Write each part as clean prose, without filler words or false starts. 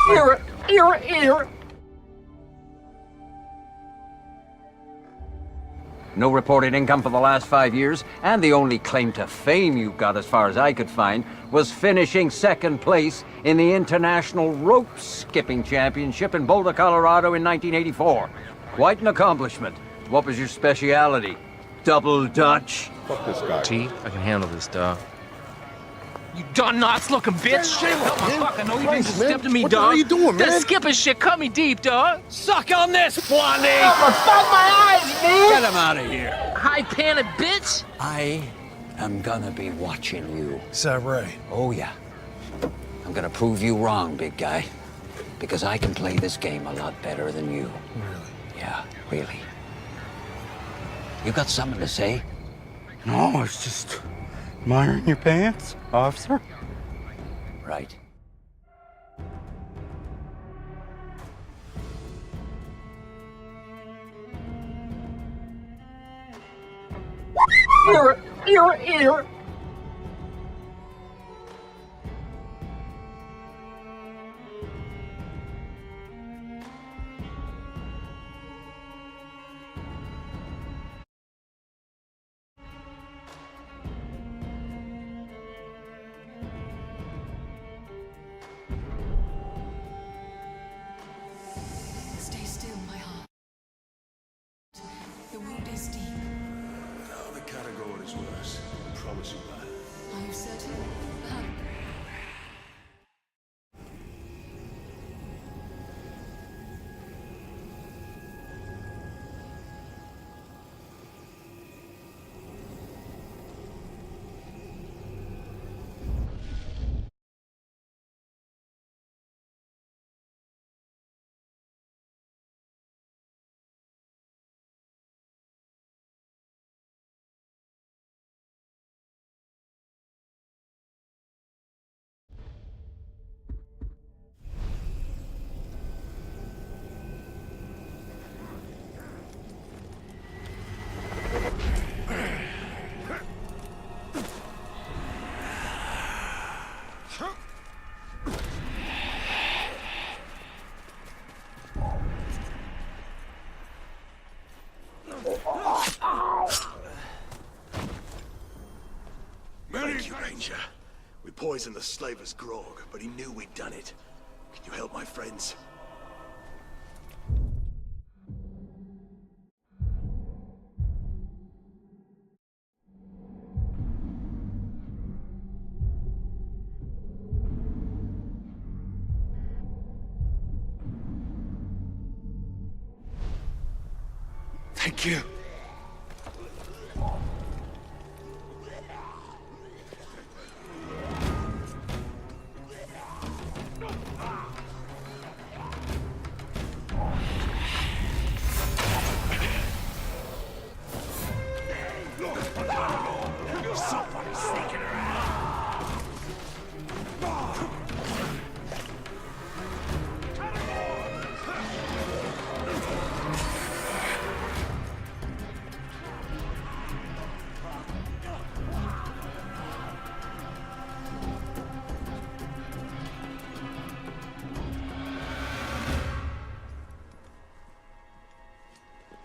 Ear. No reported income for the last 5 years, and the only claim to fame you got, as far as I could find, was finishing second place in the International Rope Skipping Championship in Boulder, Colorado in 1984. Quite an accomplishment. What was your speciality? Double Dutch? Fuck this guy. T, I can handle this, dog. You darn nuts looking bitch! Shit, Help my man. fucking know you didn't Christ, just man. step to me, What the dog. hell are you doing, That man? skipping shit cut me deep, dog. Suck on this, Blondie! Fuck my eyes, man! Get him out of here. High panted bitch! I am gonna be watching you. Is that right? Oh, yeah. I'm gonna prove you wrong, big guy. Because I can play this game a lot better than you. Really? Yeah, really. You got something to say? No, it's just admiring your pants, officer. Right. Ear. Stay still, my heart. The wound is deep. No, the category is worse. I promise you that. Are you certain? How? Thank you, Ranger. We poisoned the slaver's grog, but he knew we'd done it. Can you help my friends? Thank you.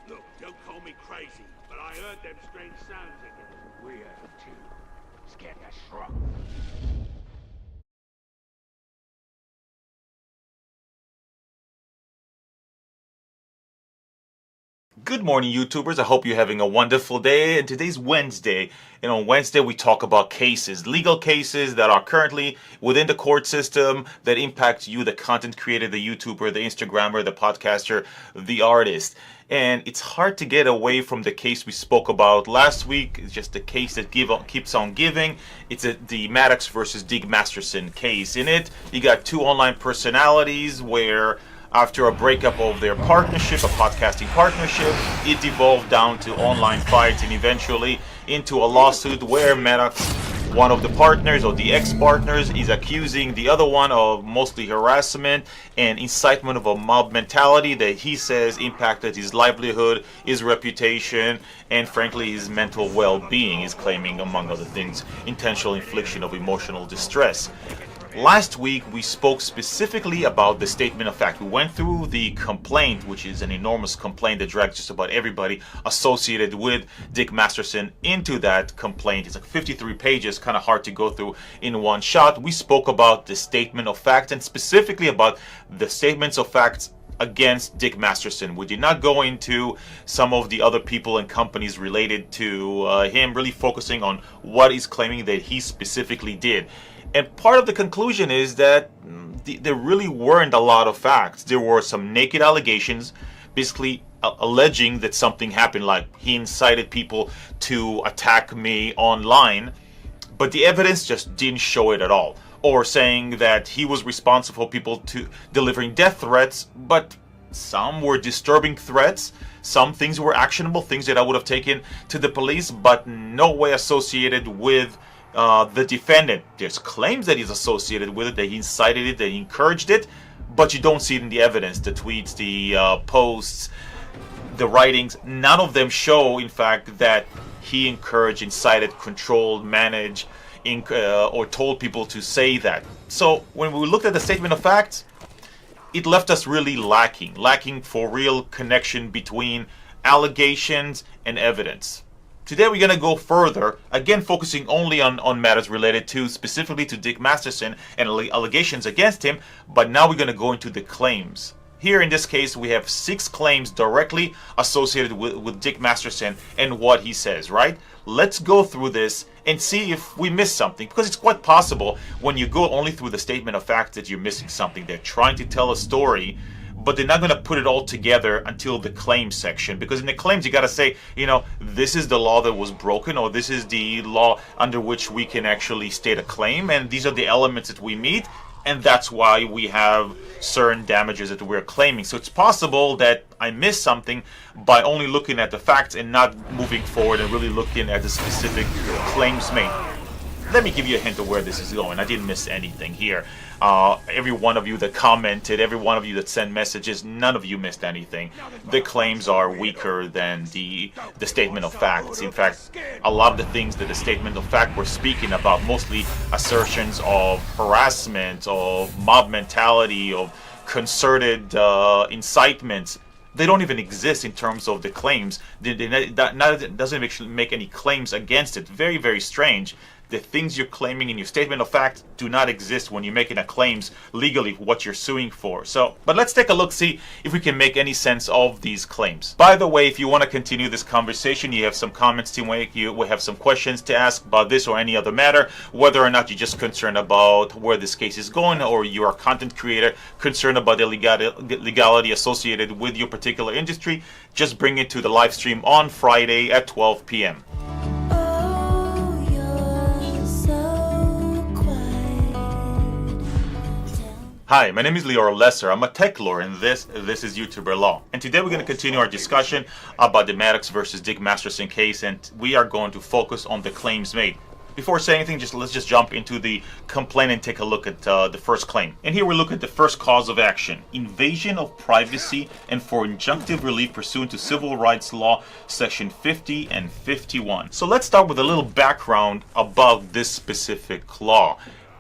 Look, don't call me crazy, but I heard them strange sounds again. We heard them too. Scared the shrub. Good morning, YouTubers. I hope you're having a wonderful day. And today's Wednesday. And on Wednesday, we talk about cases, legal cases that are currently within the court system that impact you, the content creator, the YouTuber, the Instagrammer, the podcaster, the artist. And it's hard to get away from the case we spoke about last week. It's just the case that keeps on giving. It's the Maddox versus Dig Masterson case. In it, you got two online personalities where after a breakup of their partnership, a podcasting partnership, it devolved down to online fights and eventually into a lawsuit where Maddox, one of the partners or the ex-partners, is accusing the other one of mostly harassment and incitement of a mob mentality that he says impacted his livelihood, his reputation, and frankly his mental well-being. He's claiming, among other things, intentional infliction of emotional distress. Last week, we spoke specifically about the statement of fact. We went through the complaint, which is an enormous complaint that drags just about everybody associated with Dick Masterson into that complaint. It's like 53 pages, kind of hard to go through in one shot. We spoke about the statement of fact and specifically about the statements of facts against Dick Masterson. We did not go into some of the other people and companies related to him, really focusing on what he's claiming that he specifically did. And part of the conclusion is that there really weren't a lot of facts. There were some naked allegations, basically alleging that something happened, like he incited people to attack me online, but the evidence just didn't show it at all. Or saying that he was responsible for people to delivering death threats, but some were disturbing threats. Some things were actionable, things that I would have taken to the police, but no way associated with the defendant. There's claims that he's associated with it, that he incited it, that he encouraged it, but you don't see it in the evidence, the tweets, the posts, the writings. None of them show, in fact, that he encouraged, incited, controlled, managed, or told people to say that. So when we looked at the statement of facts, it left us really lacking for real connection between allegations and evidence. Today we're going to go further, again focusing only on matters related to specifically to Dick Masterson and allegations against him, but now we're going to go into the claims. Here in this case we have 6 claims directly associated with Dick Masterson and what he says, right? Let's go through this and see if we missed something, because it's quite possible when you go only through the statement of facts that you're missing something. They're trying to tell a story, but they're not going to put it all together until the claims section, because in the claims you got to say, you know, this is the law that was broken, or this is the law under which we can actually state a claim, and these are the elements that we meet, and that's why we have certain damages that we're claiming. So it's possible that I missed something by only looking at the facts and not moving forward and really looking at the specific claims made. Let me give you a hint of where this is going. I didn't miss anything here. Every one of you that commented, every one of you that sent messages, none of you missed anything. The claims are weaker than the statement of facts. In fact, a lot of the things that the statement of fact were speaking about, mostly assertions of harassment, of mob mentality, of concerted incitements, they don't even exist in terms of the claims. That doesn't actually make any claims against it. Very, very strange. The things you're claiming in your statement of fact do not exist when you're making a claims legally for what you're suing for. So, but let's take a look, see if we can make any sense of these claims. By the way, if you want to continue this conversation, you have some comments to make, you will have some questions to ask about this or any other matter, whether or not you're just concerned about where this case is going, or you're a content creator concerned about the legality associated with your particular industry, just bring it to the live stream on Friday at 12 p.m. Hi, my name is Lior Lesser. I'm a tech lawyer, and this is YouTuber Law. And today we're going to continue our discussion about the Maddox versus Dick Masterson case, and we are going to focus on the claims made. Before saying anything, let's just jump into the complaint and take a look at the first claim. And here we look at the first cause of action: invasion of privacy and for injunctive relief pursuant to civil rights law, section 50 and 51. So let's start with a little background about this specific law.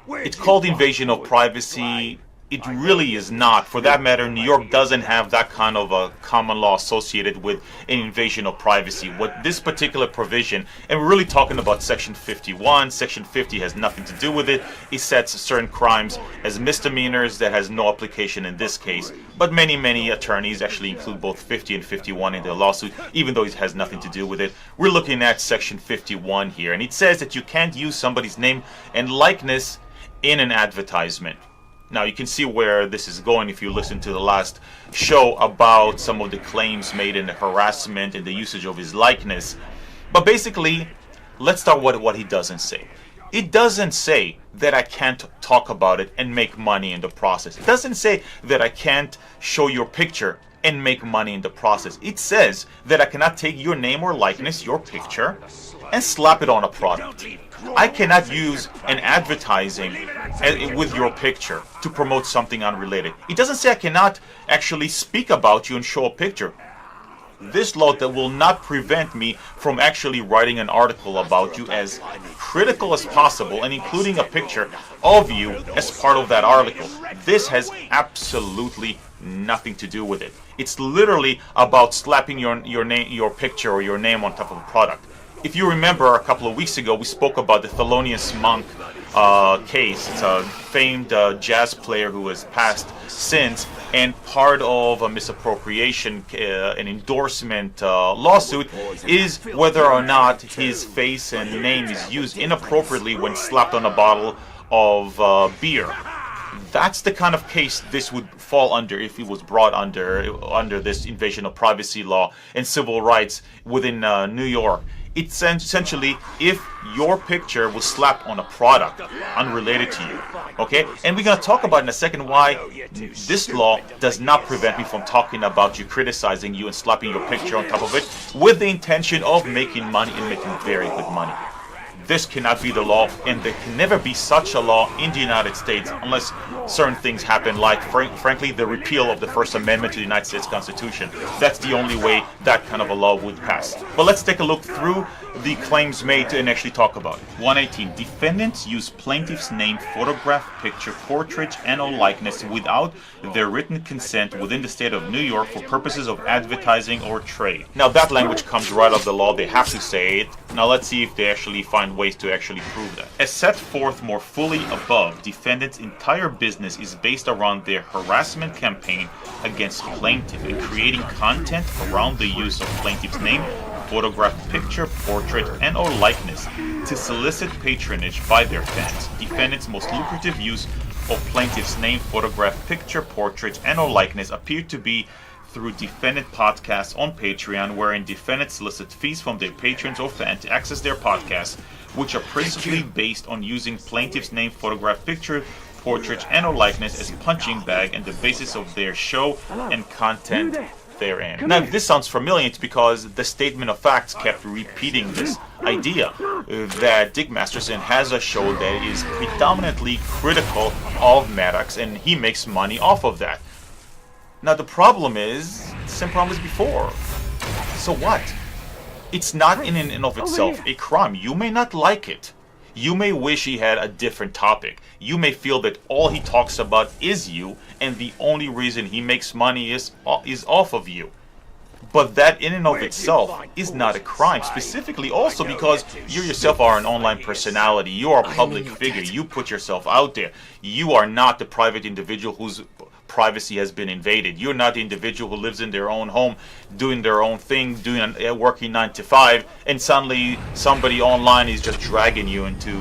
It's called invasion of privacy. It really is not. For that matter, New York doesn't have that kind of a common law associated with an invasion of privacy. What this particular provision, and we're really talking about Section 51, Section 50 has nothing to do with it. It sets certain crimes as misdemeanors that has no application in this case. But many attorneys actually include both 50 and 51 in their lawsuit, even though it has nothing to do with it. We're looking at Section 51 here, and it says that you can't use somebody's name and likeness in an advertisement. Now you can see where this is going if you listen to the last show about some of the claims made in the harassment and the usage of his likeness. But basically, let's start with what he doesn't say. It doesn't say that I can't talk about it and make money in the process. It doesn't say that I can't show your picture and make money in the process. It says that I cannot take your name or likeness, your picture, and slap it on a product. I cannot use an advertising with your picture to promote something unrelated. It doesn't say I cannot actually speak about you and show a picture. This law that will not prevent me from actually writing an article about you as critical as possible and including a picture of you as part of that article. This has absolutely nothing to do with it. It's literally about slapping your picture or your name on top of a product. If you remember, a couple of weeks ago, we spoke about the Thelonious Monk case. It's a famed jazz player who has passed since, and part of a misappropriation, an endorsement lawsuit, is whether or not his face and name is used inappropriately when slapped on a bottle of beer. That's the kind of case this would fall under if it was brought under this invasion of privacy law and civil rights within New York. It's essentially if your picture was slapped on a product unrelated to you, okay? And we're going to talk about in a second why this law does not prevent me from talking about you, criticizing you, and slapping your picture on top of it with the intention of making money and making very good money. This cannot be the law, and there can never be such a law in the United States unless certain things happen, like, frankly, the repeal of the First Amendment to the United States Constitution. That's the only way that kind of a law would pass. But let's take a look through the claims made and actually talk about it. 118. Defendants use plaintiff's name, photograph, picture, portrait, and/or likeness without their written consent within the state of New York for purposes of advertising or trade. Now that language comes right out of the law. They have to say it. Now let's see if they actually find ways to actually prove that. As set forth more fully above, defendants' entire business is based around their harassment campaign against plaintiff and creating content around the use of plaintiff's name, photograph, picture, portrait, and/or likeness to solicit patronage by their fans. Defendants' most lucrative use of plaintiff's name, photograph, picture, portrait, and/or likeness appear to be through defendant podcasts on Patreon, wherein defendants solicit fees from their patrons or fans to access their podcasts, which are principally based on using plaintiff's name, photograph, picture, portrait, and/or likeness as punching bag and the basis of their show and content therein. Now, if this sounds familiar, it's because the statement of facts kept repeating this idea that Dick Masterson has a show that is predominantly critical of Maddox, and he makes money off of that. Now, the problem is, the same problem as before. So what? It's not in and of itself a crime. You may not like it. You may wish he had a different topic. You may feel that all he talks about is you, and the only reason he makes money is off of you. But that in and of itself is not a crime, specifically also because you yourself are an online personality. You are a public figure. You put yourself out there. You are not the private individual whose privacy has been invaded. You're not the individual who lives in their own home, doing their own thing, working 9 to 5, and suddenly somebody online is just dragging you into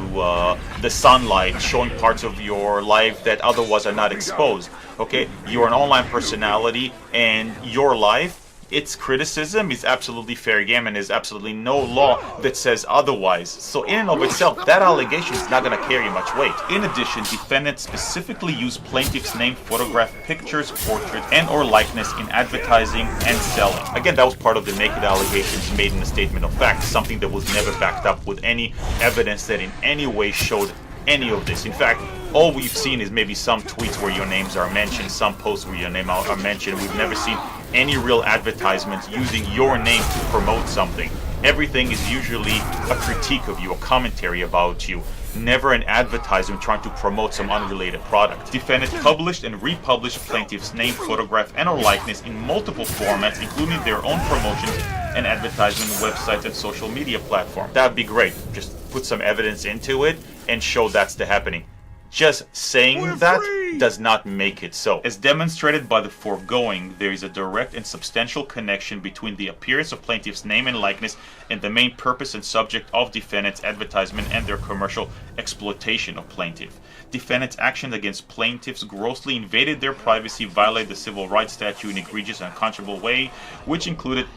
the sunlight, showing parts of your life that otherwise are not exposed. Okay, you're an online personality, and your life, its criticism is absolutely fair game, and there's absolutely no law that says otherwise. So in and of itself, that allegation is not going to carry much weight. In addition, defendants specifically use plaintiff's name, photograph, pictures, portraits, and/or likeness in advertising and selling. Again, that was part of the naked allegations made in the statement of facts, something that was never backed up with any evidence that in any way showed any of this. In fact, all we've seen is maybe some tweets where your names are mentioned, some posts where your name are mentioned. We've never seen any real advertisements using your name to promote something. Everything is usually a critique of you, a commentary about you, never an advertisement trying to promote some unrelated product. Defendants published and republished plaintiff's name, photograph, and/or likeness in multiple formats, including their own promotions and advertisement websites and social media platforms. That'd be great. Just put some evidence into it and show that's the happening. Just saying that does not make it so. As demonstrated by the foregoing, there is a direct and substantial connection between the appearance of plaintiff's name and likeness and the main purpose and subject of defendant's advertisement and their commercial exploitation of plaintiff. Defendants' actions against plaintiffs grossly invaded their privacy, violated the civil rights statute in an egregious and unconscionable way, which included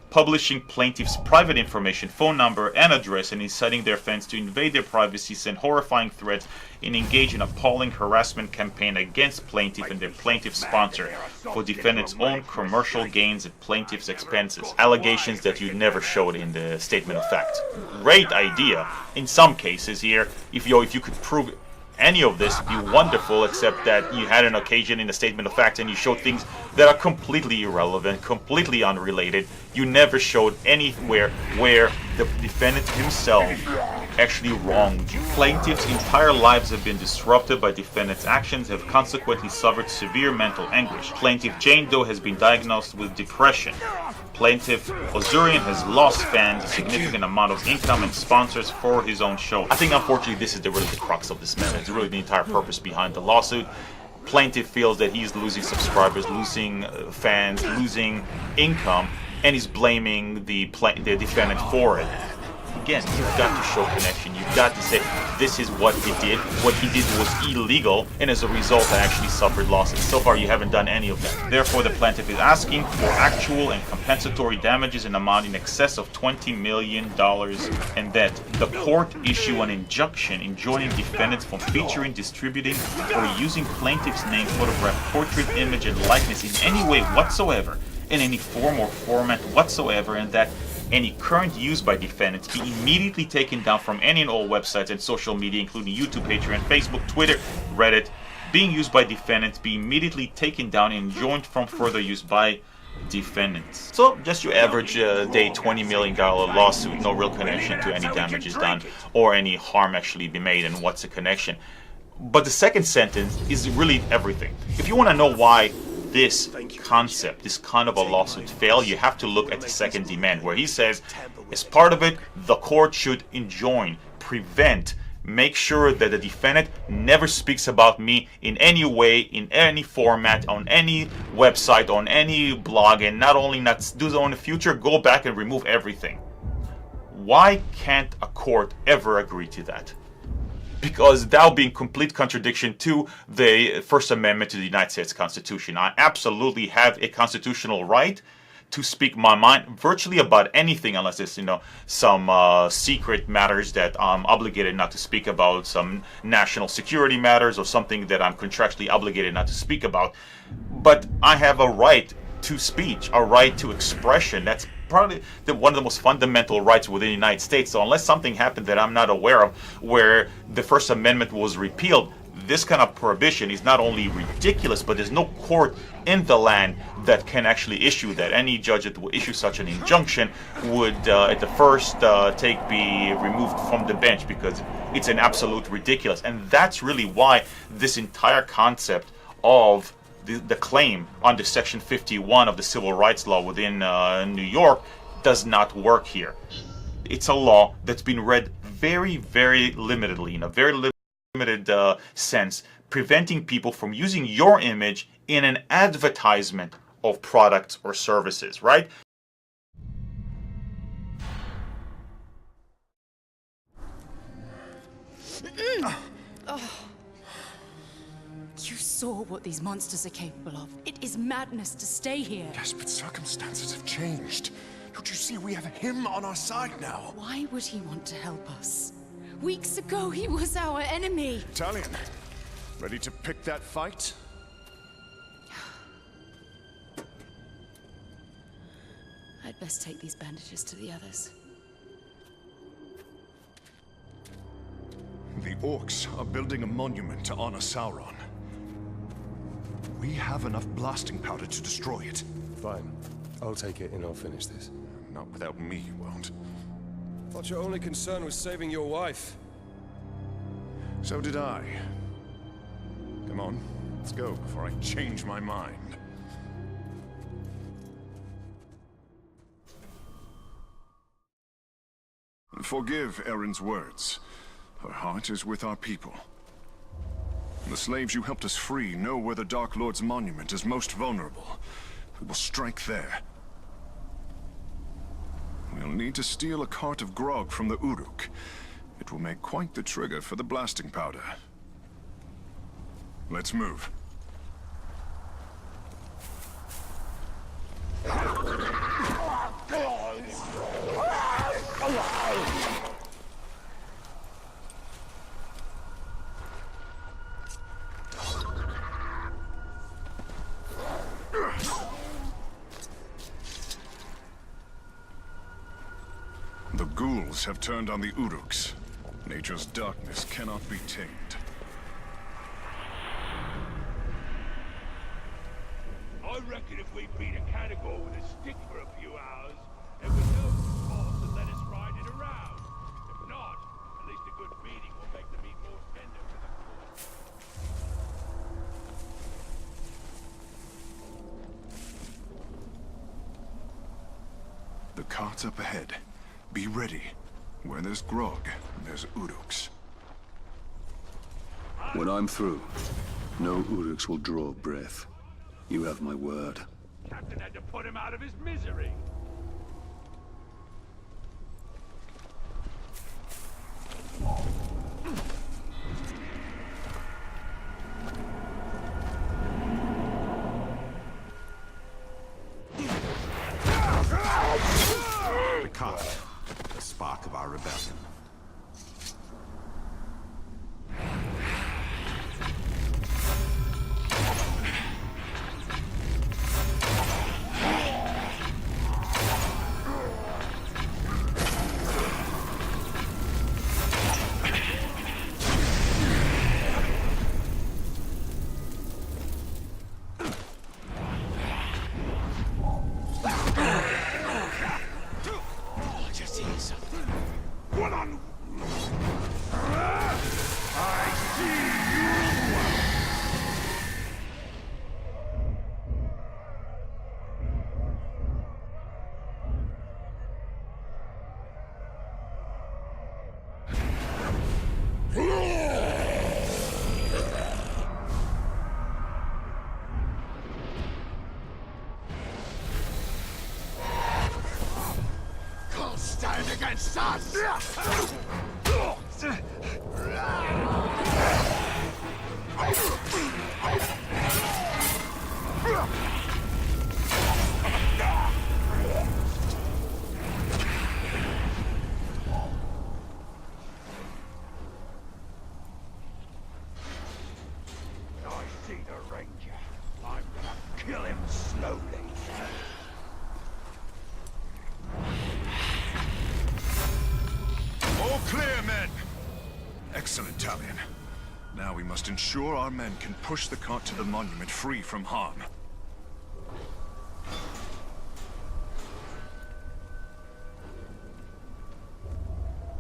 publishing plaintiff's private information, phone number, and address, and inciting their fans to invade their privacy, send horrifying threats, and engage in appalling harassment campaign against plaintiff and their plaintiff sponsor for defendant's own commercial gains at plaintiff's expenses. Allegations that you never showed in the statement of fact. Great idea in some cases here, if you could prove any of this be wonderful, except that you had an occasion in the statement of facts and you showed things that are completely irrelevant, completely unrelated. You never showed anywhere where the defendant himself actually wronged you. Plaintiffs' entire lives have been disrupted by defendant's actions, have consequently suffered severe mental anguish. Plaintiff Jane Doe has been diagnosed with depression. Plaintiff Ozurian has lost fans, a significant amount of income, and sponsors for his own show. I think, unfortunately, this is really the crux of this matter. It's really the entire purpose behind the lawsuit. Plaintiff feels that he's losing subscribers, losing fans, losing income, and he's blaming the defendant for it. Again, you've got to show connection. You've got to say, this is what he did. What he did was illegal, and as a result, I actually suffered losses. So far, you haven't done any of that. Therefore, the plaintiff is asking for actual and compensatory damages in amount in excess of $20 million, and that the court issue an injunction enjoining defendants from featuring, distributing, or using plaintiff's name, photograph, portrait, image, and likeness in any way whatsoever, in any form or format whatsoever, and that any current use by defendants be immediately taken down from any and all websites and social media, including YouTube, Patreon, Facebook, Twitter, Reddit, being used by defendants be immediately taken down and enjoined from further use by defendants. So, just your average day $20 million lawsuit, no real connection to any damages done or any harm actually be made, and what's the connection? But the second sentence is really everything. If you want to know why this concept, this kind of a lawsuit fail, you have to look at the second demand, where he says, as part of it, the court should enjoin, prevent, make sure that the defendant never speaks about me in any way, in any format, on any website, on any blog, and not only not do so in the future, go back and remove everything. Why can't a court ever agree to that? Because that would be in complete contradiction to the First Amendment to the United States Constitution. I absolutely have a constitutional right to speak my mind virtually about anything, unless it's, some secret matters that I'm obligated not to speak about, some national security matters, or something that I'm contractually obligated not to speak about. But I have a right to speech, a right to expression. That's probably one of the most fundamental rights within the United States. So unless something happened that I'm not aware of, where the First Amendment was repealed, this kind of prohibition is not only ridiculous, but there's no court in the land that can actually issue that. Any judge that will issue such an injunction would, at the first take, be removed from the bench, because it's an absolute ridiculous. And that's really why this entire concept of the claim under Section 51 of the Civil Rights Law within New York does not work here. It's a law that's been read very, very limitedly, in a very limited sense, preventing people from using your image in an advertisement of products or services, right? You saw what these monsters are capable of. It is madness to stay here. Yes, but circumstances have changed. Don't you see we have him on our side now? Why would he want to help us? Weeks ago, he was our enemy. Italian, ready to pick that fight? I'd best take these bandages to the others. The Orcs are building a monument to honor Sauron. We have enough blasting powder to destroy it. Fine. I'll take it and I'll finish this. Not without me, you won't. Thought your only concern was saving your wife. So did I. Come on, let's go before I change my mind. Forgive Erin's words. Her heart is with our people. The slaves you helped us free know where the Dark Lord's monument is most vulnerable. We will strike there. We'll need to steal a cart of grog from the Uruk. It will make quite the trigger for the blasting powder. Let's move. The ghouls have turned on the Uruks. Nature's darkness cannot be tamed. I reckon if we beat a category with a stick for a few hours, it would help the boss and let us ride it around. If not, at least a good beating will make the meat more tender for the The cart's up ahead. Be ready. Where there's grog, there's Uruks. When I'm through, no Uruks will draw breath. You have my word. Captain had to put him out of his misery. The cart, the spark of our rebellion. Stand against us! I see the Ranger. I'm gonna kill him slowly. All clear, men! Excellent, Talion. Now we must ensure our men can push the cart to the monument free from harm.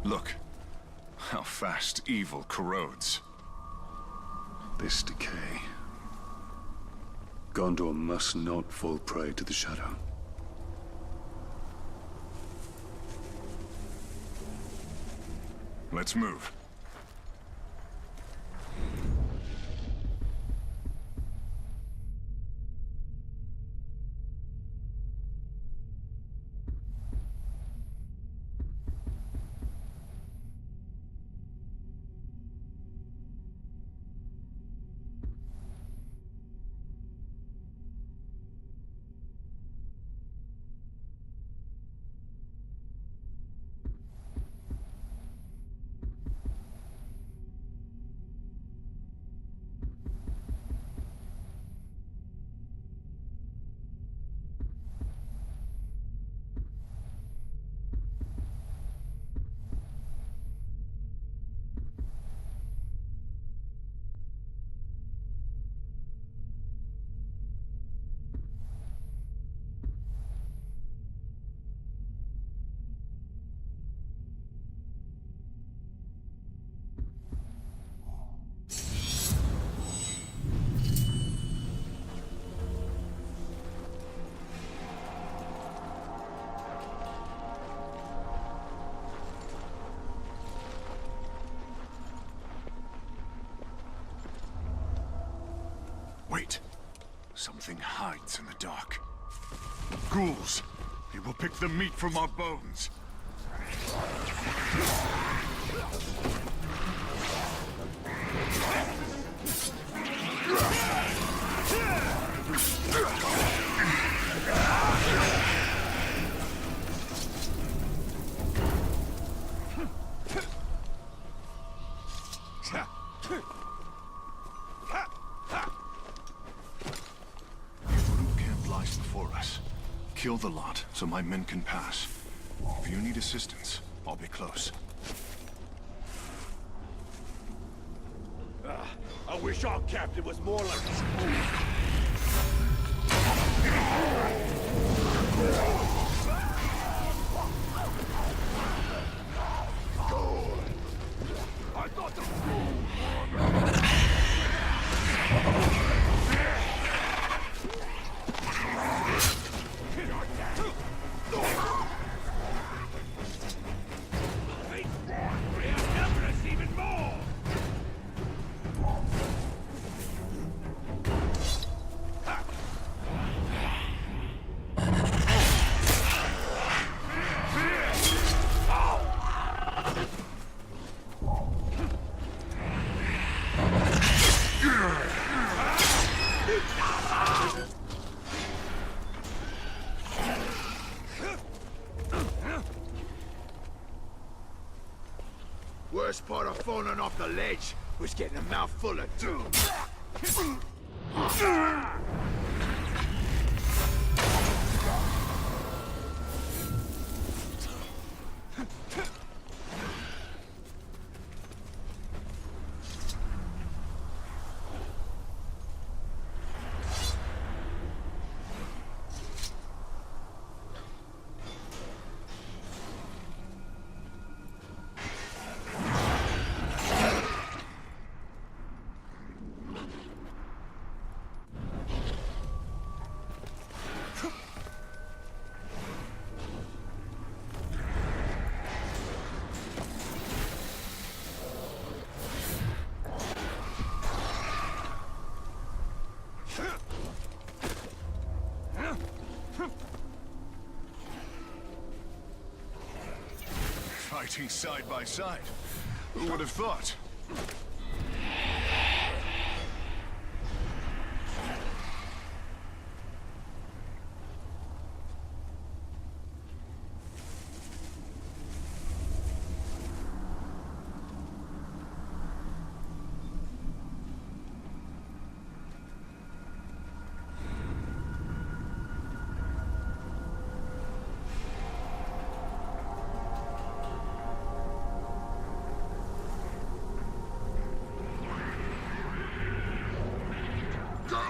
Look, how fast evil corrodes. This decay. Gondor must not fall prey to the shadow. Let's move. Wait. Something hides in the dark. Ghouls! They will pick the meat from our bones. Kill the lot, so my men can pass. If you need assistance, I'll be close. I wish our captain was more like this fool. worst part of falling off the ledge was getting a mouthful of doom. Fighting side by side. Who would have thought?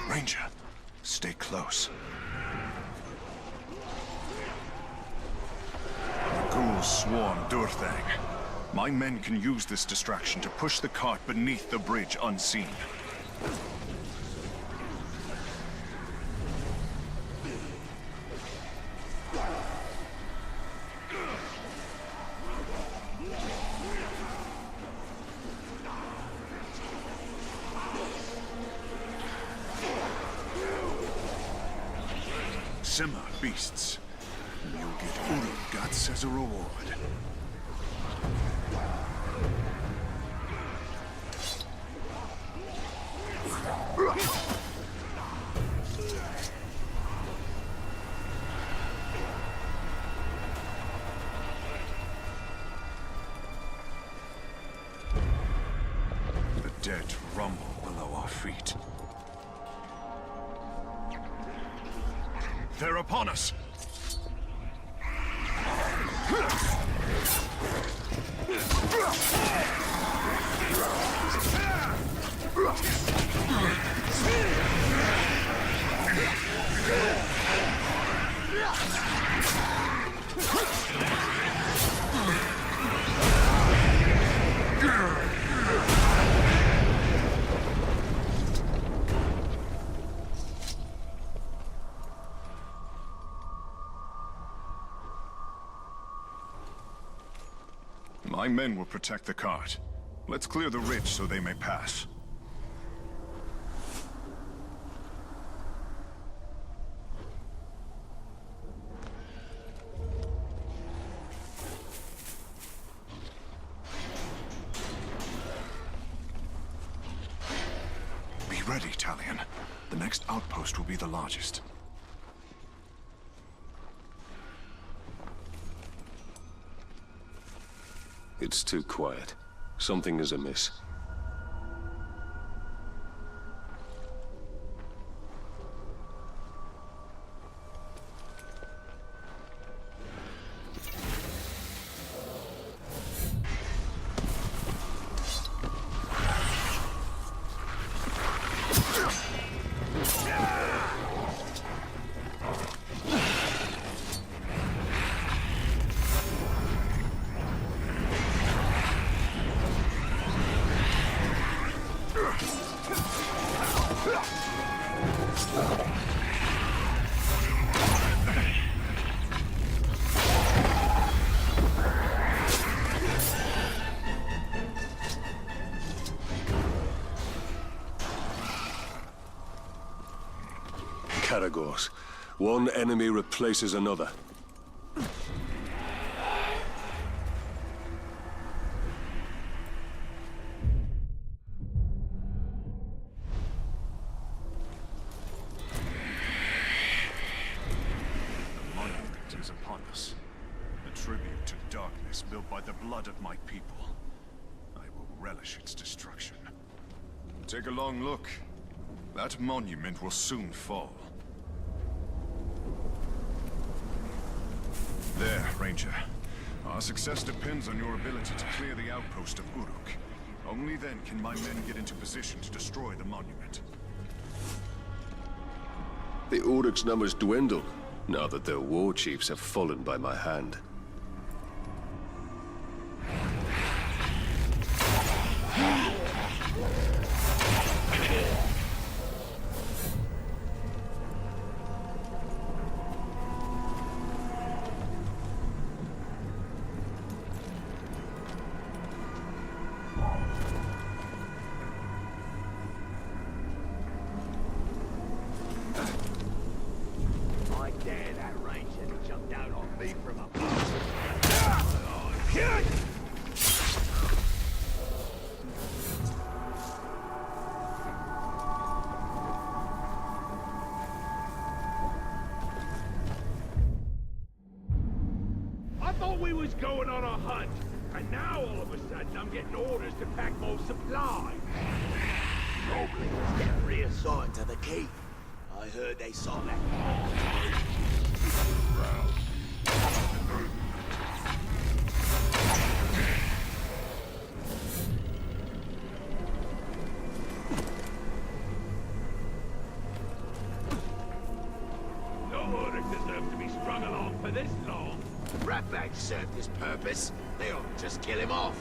Ranger, stay close. Ghouls swarm Durthang. My men can use this distraction to push the cart beneath the bridge unseen. Simmer, beasts. You'll get Uruk guts as a reward. The dead rumble below our feet. They're upon us! My men will protect the cart. Let's clear the ridge so they may pass. Be ready, Talion. The next outpost will be the largest. It's too quiet. Something is amiss. Caragors. One enemy replaces another. The monument is upon us. A tribute to darkness built by the blood of my people. I relish its destruction. Take a long look. That monument will soon fall. There, Ranger. Our success depends on your ability to clear the outpost of Uruk. Only then can my men get into position to destroy the monument. The Uruks' numbers dwindle, now that their war chiefs have fallen by my hand. I dare that ranger to jump down on me from above. I thought we was going on a hunt, and now all of a sudden I'm getting orders to pack more supplies. Probably was getting reassigned to the keep. I heard they saw that. No Uruks deserve to be strung along for this long. Ratbag served his purpose. They ought to just kill him off.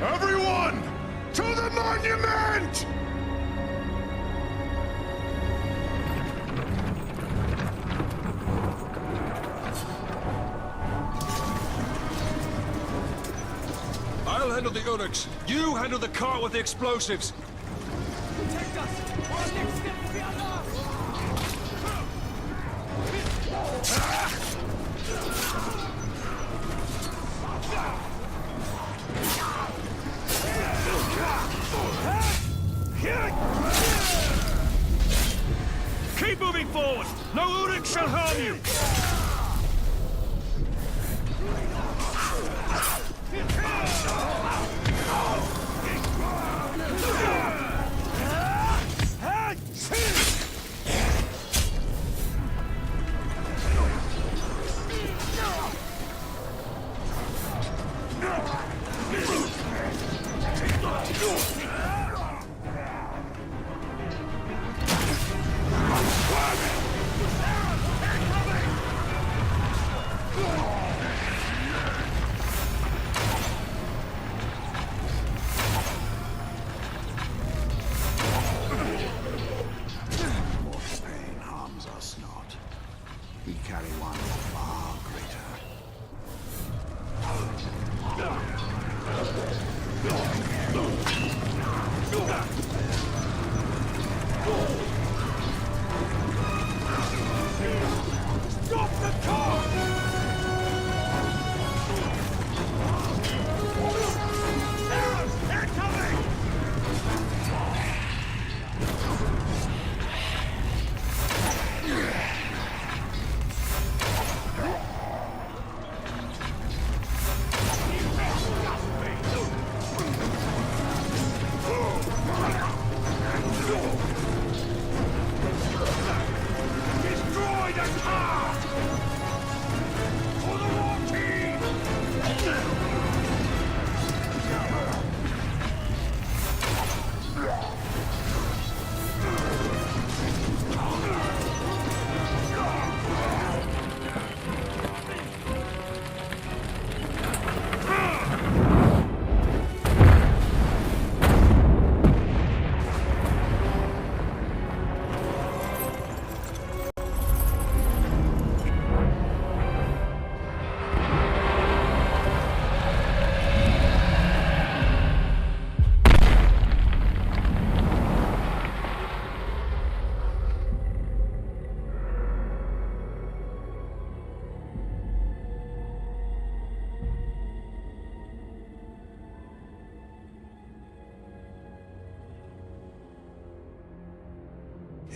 Everyone! To the monument! I'll handle the Uruks. You handle the cart with the explosives. Protect us! Our next step will be Keep moving forward! No Uruks shall harm you! Pain harms us not. We carry one far greater. Stop the car! Arrows! They're coming!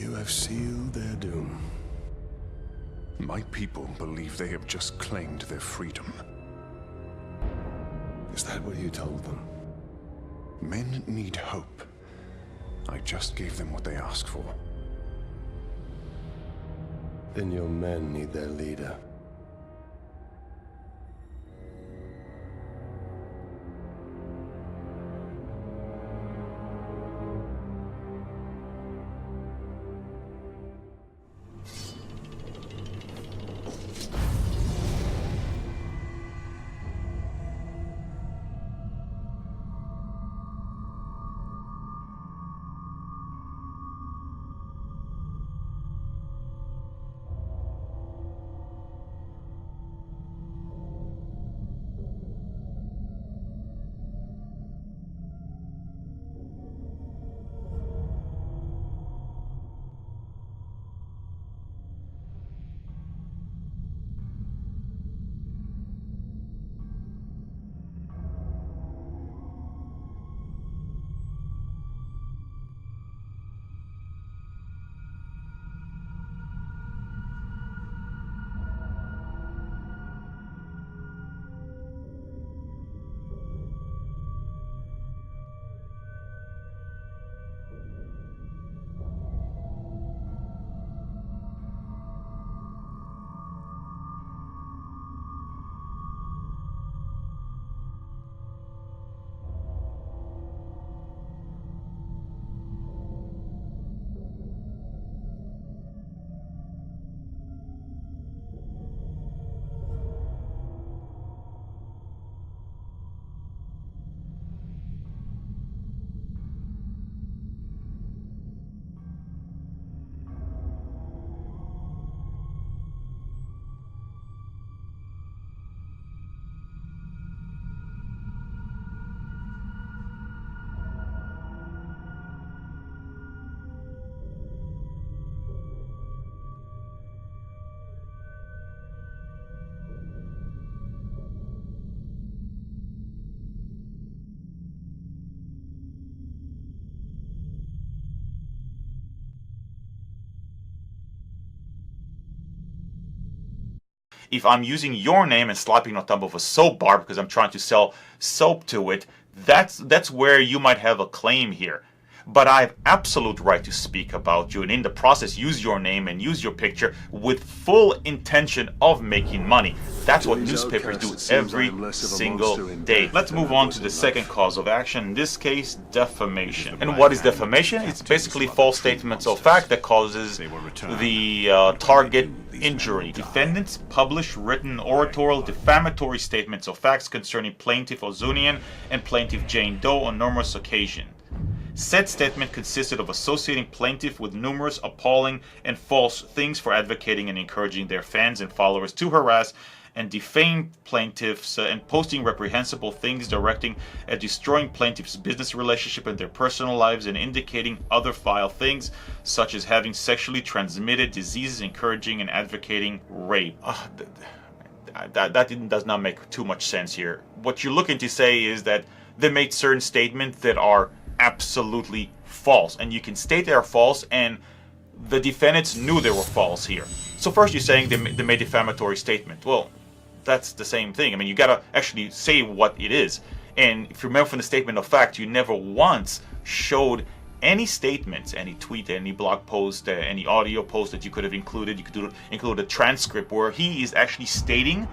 You have sealed their doom. My people believe they have just claimed their freedom. Is that what you told them? Men need hope. I just gave them what they asked for. Then your men need their leader. If I'm using your name and slapping on top of a soap bar because I'm trying to sell soap to it, that's where you might have a claim here. But I have absolute right to speak about you, and in the process use your name and use your picture with full intention of making money. That's what newspapers do every single day. Let's move on to the second cause of action, in this case, defamation. And what is defamation? It's basically false statements of fact that causes the target injury. Defendants publish written oratorial defamatory statements of facts concerning plaintiff Ozunian and plaintiff Jane Doe on numerous occasions. Said statement consisted of associating plaintiff with numerous appalling and false things for advocating and encouraging their fans and followers to harass and defame plaintiffs and posting reprehensible things directing at destroying plaintiffs' business relationship and their personal lives and indicating other vile things such as having sexually transmitted diseases, encouraging and advocating rape. That does not make too much sense here. What you're looking to say is that they made certain statements that are absolutely false, and you can state they are false and the defendants knew they were false here. So first you're saying they made defamatory statement. Well, that's the same thing. I mean, you gotta actually say what it is. And if you remember from the statement of fact, you never once showed any statements, any tweet, any blog post, any audio post that you could have included. You could include a transcript where he is actually stating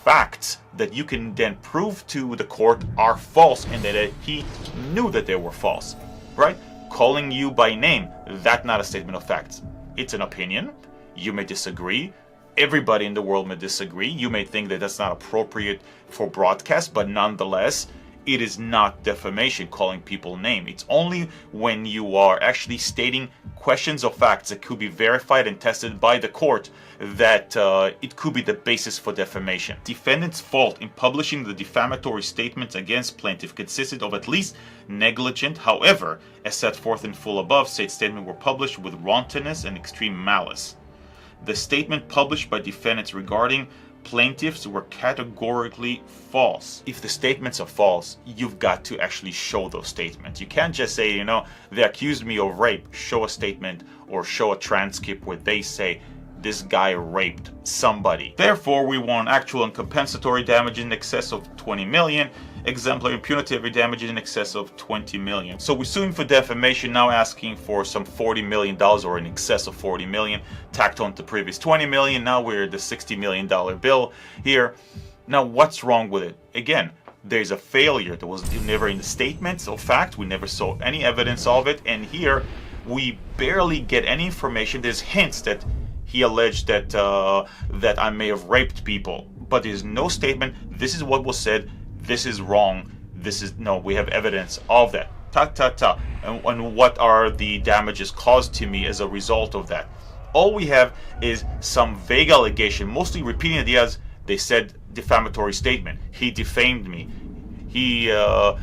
facts that you can then prove to the court are false and that he knew that they were false, right? Calling you by name, that's not a statement of facts. It's an opinion. You may disagree. Everybody in the world may disagree. You may think that that's not appropriate for broadcast, but nonetheless, it is not defamation, calling people name. It's only when you are actually stating questions of facts that could be verified and tested by the court that it could be the basis for defamation. Defendant's fault in publishing the defamatory statements against plaintiff consisted of at least negligent. However, as set forth in full above, said statements were published with wantonness and extreme malice. The statement published by defendants regarding plaintiffs were categorically false. If the statements are false, you've got to actually show those statements. You can't just say, you know, they accused me of rape. Show a statement or show a transcript where they say this guy raped somebody. Therefore, we want actual and compensatory damages in excess of 20 million, exemplary and punitive damages in excess of 20 million. So we're suing for defamation, now asking for some $40 million or in excess of 40 million, tacked on to previous 20 million. Now we're at the $60 million bill here. Now what's wrong with it? Again, there's a failure. There was never in the statements of fact. We never saw any evidence of it. And here we barely get any information. There's hints that he alleged that that I may have raped people, but there's no statement. This is what was said. This is wrong. This is no. We have evidence of that. And what are the damages caused to me as a result of that? All we have is some vague allegation, mostly repeating the as they said defamatory statement. He defamed me. He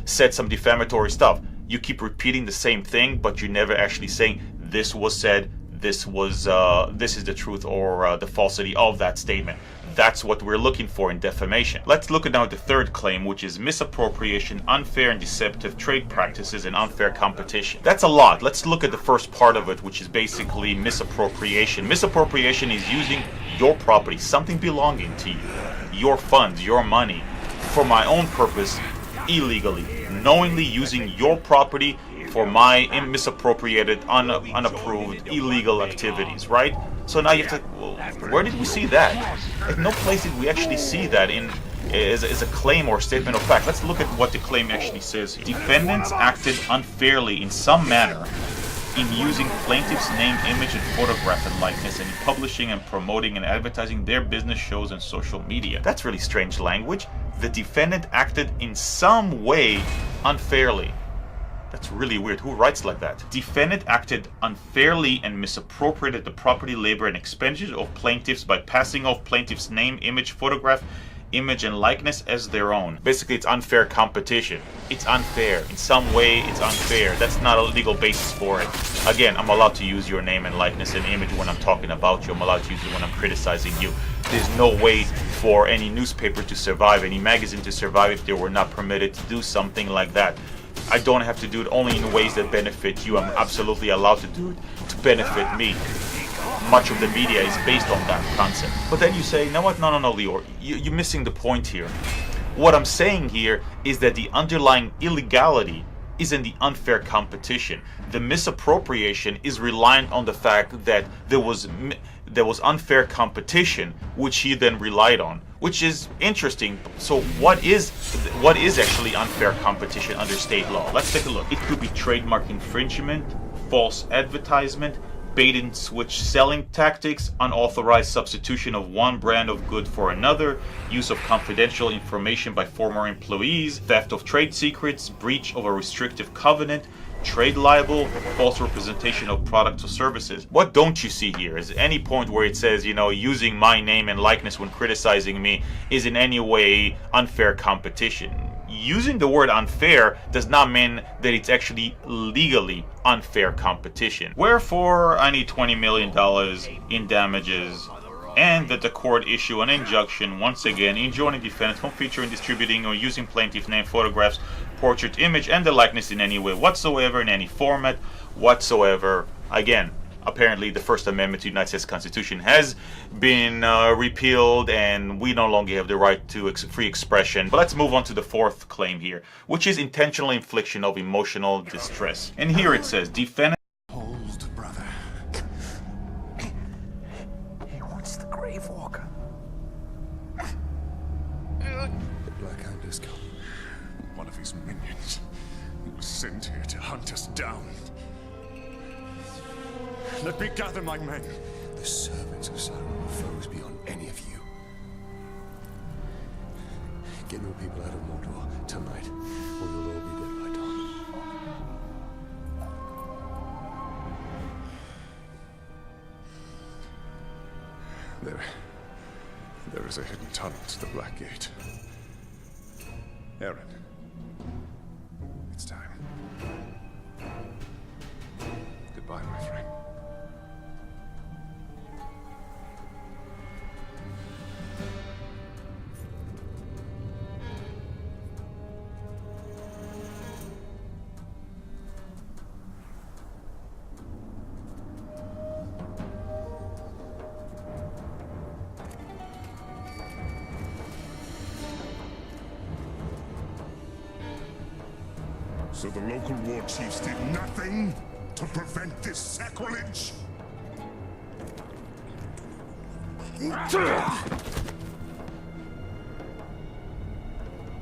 said some defamatory stuff. You keep repeating the same thing, but you're never actually saying this was said. This is the truth or the falsity of that statement. That's what we're looking for in defamation. Let's look at now the third claim, which is misappropriation, unfair and deceptive trade practices, and unfair competition. That's a lot. Let's look at the first part of it, which is basically misappropriation. Misappropriation is using your property, something belonging to you, your funds, your money, for my own purpose, illegally, knowingly using your property for my misappropriated, unapproved, illegal activities, right? So now you have to, well, where did we see that? At no place did we actually see that as a claim or statement of fact. Let's look at what the claim actually says here. Defendants acted unfairly in some manner in using plaintiff's name, image, and photograph and likeness, and in publishing and promoting and advertising their business shows and social media. That's really strange language. The defendant acted in some way unfairly. That's really weird. Who writes like that? Defendant acted unfairly and misappropriated the property, labor, and expenditures of plaintiffs by passing off plaintiff's name, image, photograph, image, and likeness as their own. Basically, it's unfair competition. It's unfair. In some way, it's unfair. That's not a legal basis for it. Again, I'm allowed to use your name and likeness and image when I'm talking about you. I'm allowed to use it when I'm criticizing you. There's no way for any newspaper to survive, any magazine to survive if they were not permitted to do something like that. I don't have to do it only in ways that benefit you. I'm absolutely allowed to do it to benefit me. Much of the media is based on that concept. But then you say, you know what? No, Lior, you're missing the point here. What I'm saying here is that the underlying illegality isn't the unfair competition. The misappropriation is reliant on the fact that there was unfair competition, which he then relied on, which is interesting. So what is actually unfair competition under state law? Let's take a look. It could be trademark infringement, false advertisement, bait and switch selling tactics, unauthorized substitution of one brand of good for another, use of confidential information by former employees, theft of trade secrets, breach of a restrictive covenant, trade libel, false representation of products or services. What don't you see here? Is any point where it says, you know, using my name and likeness when criticizing me is in any way unfair competition? Using the word unfair does not mean that it's actually legally unfair competition. Wherefore, I need $20 million in damages, and that the court issue an injunction once again enjoining defendants from featuring, distributing, or using plaintiff name, photographs, portrait, image, and the likeness in any way whatsoever, in any format whatsoever. Again, apparently the First Amendment to the United States Constitution has been repealed, and we no longer have the right to free expression. But let's move on to the fourth claim here, which is intentional infliction of emotional distress. And here it says, defendant... Hold, brother. He wants the Grave Walker. The Black Hand has come. One of his minions. He was sent here to hunt us down. Let me gather my men. The servants of Sauron are foes beyond any of you. Get your people out of Mordor tonight, or you'll all be dead by dawn. There is a hidden tunnel to the Black Gate. Aaron, it's time. Goodbye, my friend. So the local war chiefs did nothing to prevent this sacrilege?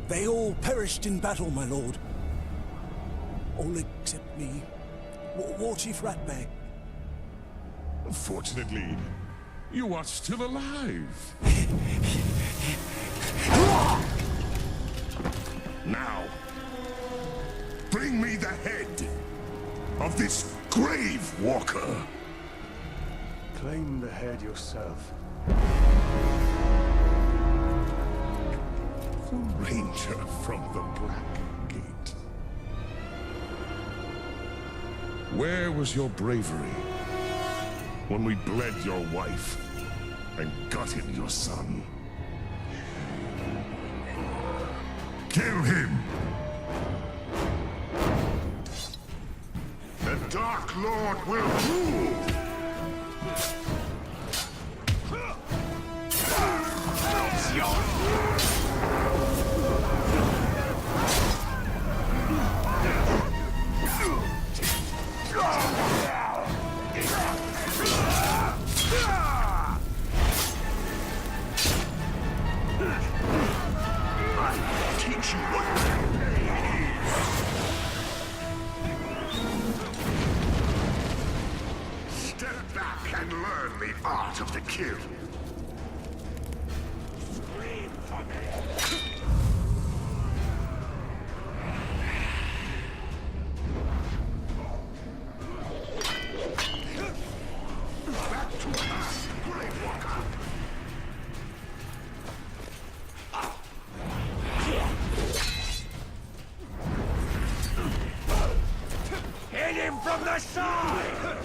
They all perished in battle, my lord. All except me, War Chief Ratbag. Fortunately, you are still alive. Now, bring me the head of this grave walker. Claim the head yourself. The ranger from the Black Gate. Where was your bravery when we bled your wife and gutted your son? Kill him! The Dark Lord will rule! Teach you what step back and learn the art of the kill. Scream for me. Back to us, Grave Walker. Hit him from the side!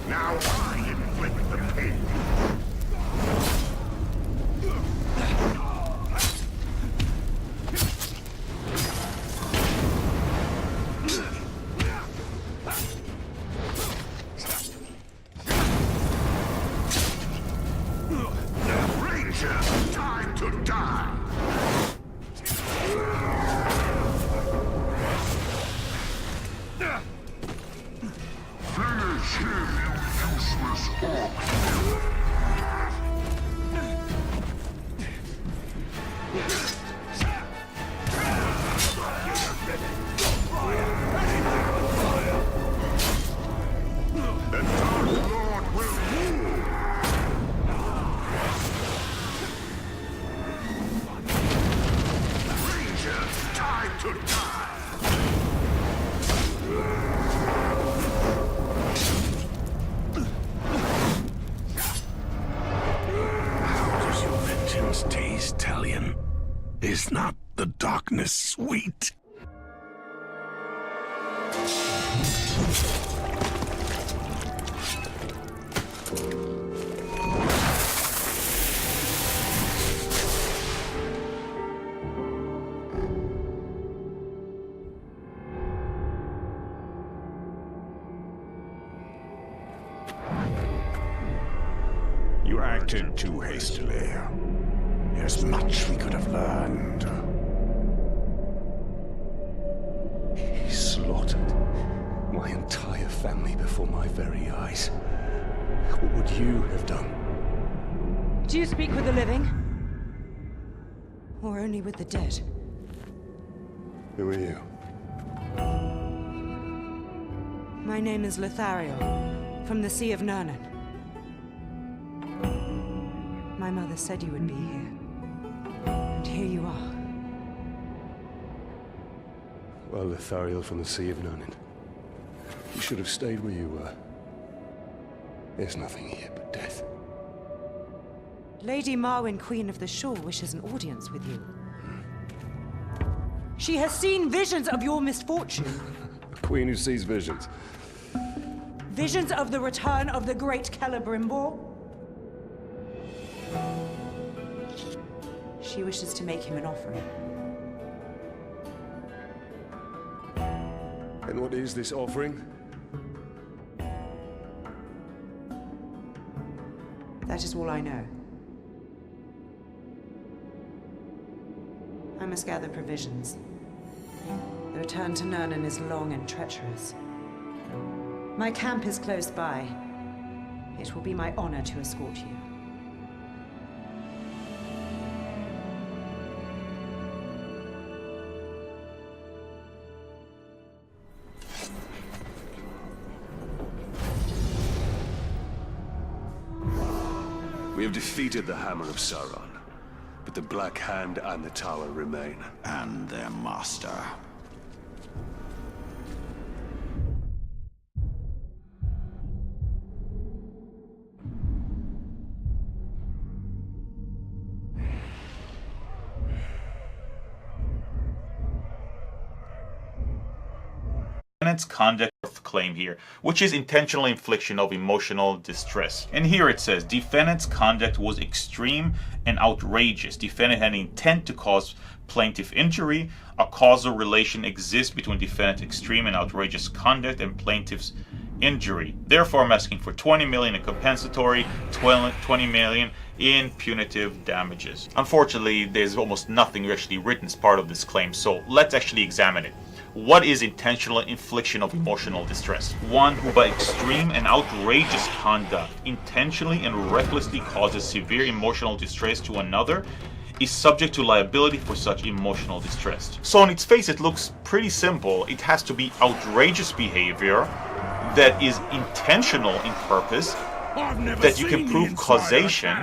Now I inflict the pain. Ranger, time to die. Finish him, you useless orc! The Dark Lord will rule! Ranger, time to die! Vengeance taste, Talion. Is not the darkness sweet? You acted too hastily. There's much we could have learned. He slaughtered my entire family before my very eyes. What would you have done? Do you speak with the living? Or only with the dead? Who are you? My name is Lothariel, from the Sea of Nurnen. My mother said you would be here. And here you are. Well, Lothariel from the Sea of Nurnen. You should have stayed where you were. There's nothing here but death. Lady Marwyn, Queen of the Shore, wishes an audience with you. She has seen visions of your misfortune. A queen who sees visions. Visions of the return of the great Celebrimbor. She wishes to make him an offering. And what is this offering? That is all I know. I must gather provisions. The return to Nurnen is long and treacherous. My camp is close by. It will be my honor to escort you. We have defeated the Hammer of Sauron, but the Black Hand and the Tower remain. And their master. Defendant's conduct claim here, which is intentional infliction of emotional distress. And here it says, defendant's conduct was extreme and outrageous. Defendant had intent to cause plaintiff injury. A causal relation exists between defendant's extreme and outrageous conduct and plaintiff's injury. Therefore, I'm asking for 20 million in compensatory, 20 million in punitive damages. Unfortunately, there's almost nothing actually written as part of this claim, so let's actually examine it. What is intentional infliction of emotional distress? One who by extreme and outrageous conduct intentionally and recklessly causes severe emotional distress to another is subject to liability for such emotional distress. So on its face it looks pretty simple. It has to be outrageous behavior that is intentional in purpose, that you can prove causation,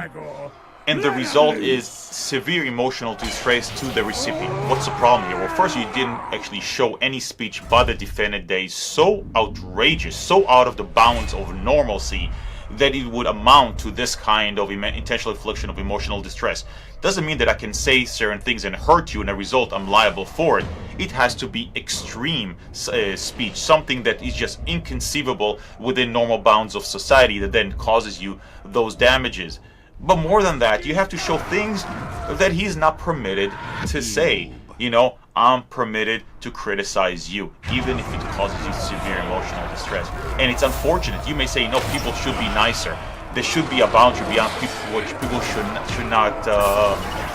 and the result is severe emotional distress to the recipient. What's the problem here? Well, first, you didn't actually show any speech by the defendant that is so outrageous, so out of the bounds of normalcy, that it would amount to this kind of intentional infliction of emotional distress. Doesn't mean that I can say certain things and hurt you, and as a result I'm liable for it. It has to be extreme speech, something that is just inconceivable within normal bounds of society that then causes you those damages. But more than that, you have to show things that he's not permitted to say. You know, I'm permitted to criticize you, even if it causes you severe emotional distress. And it's unfortunate. You may say, no, people should be nicer. There should be a boundary beyond which people should not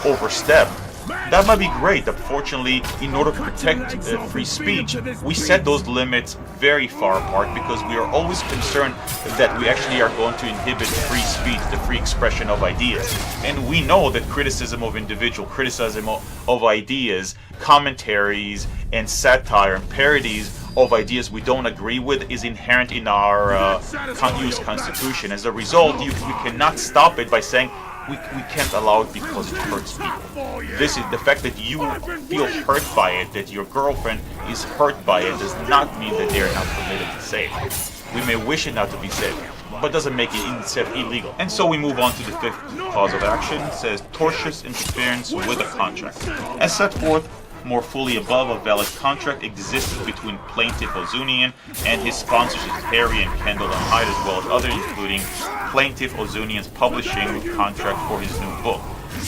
overstep. That might be great. Unfortunately, in order to protect free speech, we set those limits very far apart because we are always concerned that we actually are going to inhibit free speech, the free expression of ideas. And we know that criticism of individual, criticism of ideas, commentaries, and satire and parodies of ideas we don't agree with is inherent in our US Constitution. As a result, we cannot stop it by saying, we can't allow it because it hurts people. This is the fact that you feel hurt by it, that your girlfriend is hurt by it, does not mean that they are not permitted to say it. We may wish it not to be said, but doesn't make it illegal. And so we move on to the fifth cause of action. It says tortious interference with a contract. As set forth more fully above, a valid contract existed between plaintiff Ozunian and his sponsors Harry and Kendall and Hyde, as well as others, including plaintiff Ozunian's publishing contract for his new book.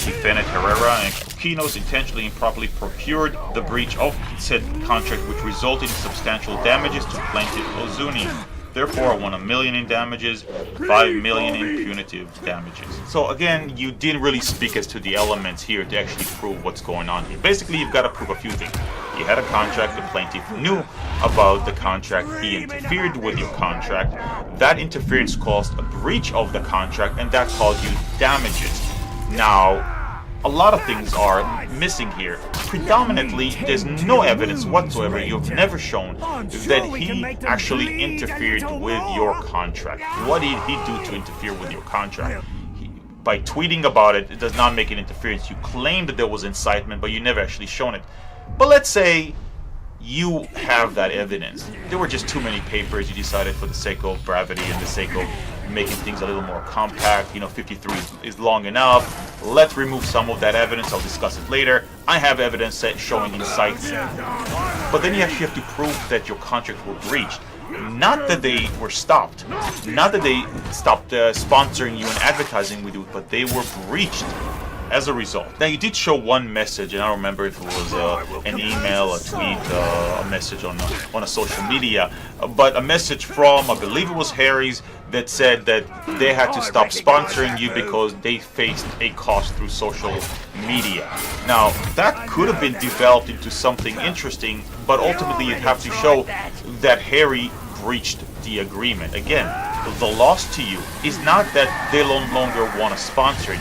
Defendant Herrera and Kinos intentionally improperly procured the breach of said contract, which resulted in substantial damages to plaintiff Ozunian. Therefore, I want $1 million in damages, $5 million in punitive damages. So again, you didn't really speak as to the elements here to actually prove what's going on here. Basically, you've got to prove a few things. You had a contract, the plaintiff knew about the contract, he interfered with your contract. That interference caused a breach of the contract, and that caused you damages. Now, a lot of things are missing here. Predominantly, there's no evidence whatsoever. You've never shown that he actually interfered with your contract. What did he do to interfere with your contract? By tweeting about it, it does not make an interference. You claim that there was incitement, but you never actually shown it. But let's say you have that evidence. There were just too many papers. You decided for the sake of brevity and the sake of making things a little more compact, 53 is long enough. Let's remove some of that evidence. I'll discuss it later. I have evidence showing incitement. But then you actually have to prove that your contracts were breached. Not that they were stopped. Not that they stopped sponsoring you and advertising with you, but they were breached. as a result. Now, you did show one message, and I don't remember if it was an email, a tweet, a message on a social media, but a message from, I believe it was Harry's, that said that they had to stop sponsoring you because they faced a cost through social media. Now, that could have been developed into something interesting, but ultimately you'd have to show that Harry breached the agreement. Again, the loss to you is not that they no longer want to sponsor you.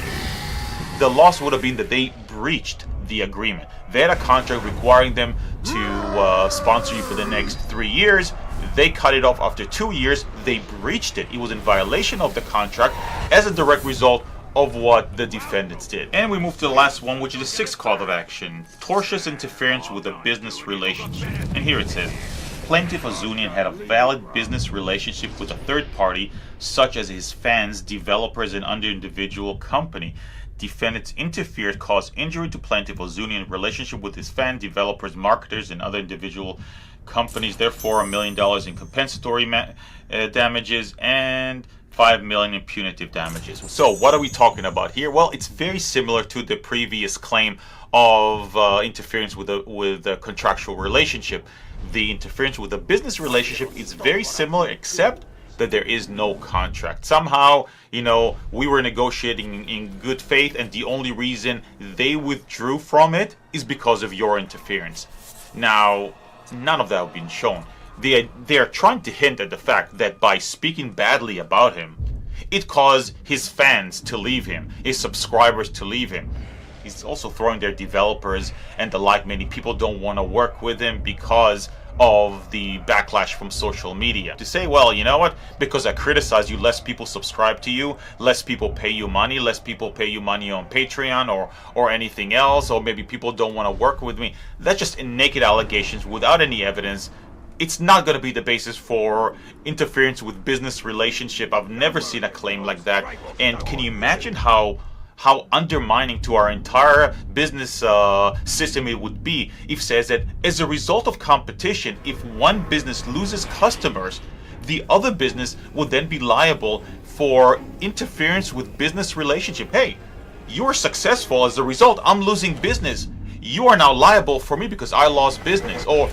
The loss would have been that they breached the agreement. They had a contract requiring them to sponsor you for the next 3 years. They cut it off after 2 years. They breached it. It was in violation of the contract as a direct result of what the defendants did. And we move to the last one, which is the sixth cause of action: tortious interference with a business relationship. And here it says, Plaintiff Ozunian had a valid business relationship with a third party, such as his fans, developers, and other individual company. Defendants interfered, caused injury to Plaintiff Ozunian relationship with his fan, developers, marketers, and other individual companies. Therefore, $1 million in compensatory damages and $5 million in punitive damages. So, what are we talking about here? Well, it's very similar to the previous claim of interference with a contractual relationship. The interference with a business relationship is very similar, except that there is no contract. Somehow, we were negotiating in good faith, and the only reason they withdrew from it is because of your interference. Now, none of that has been shown. They are trying to hint at the fact that by speaking badly about him, it caused his fans to leave him, his subscribers to leave him. He's also throwing their developers and the like. Many people don't want to work with him because of the backlash from social media. To say, well, you know what, because I criticize you, less people subscribe to you, less people pay you money, less people pay you money on Patreon or anything else, or maybe people don't want to work with me. That's just naked allegations without any evidence. It's not going to be the basis for interference with business relationship. I've never seen a claim like that. And can you imagine how undermining to our entire business system it would be if it says that as a result of competition, if one business loses customers, the other business will then be liable for interference with business relationship. Hey, you are successful, as a result, I'm losing business. You are now liable for me because I lost business. Or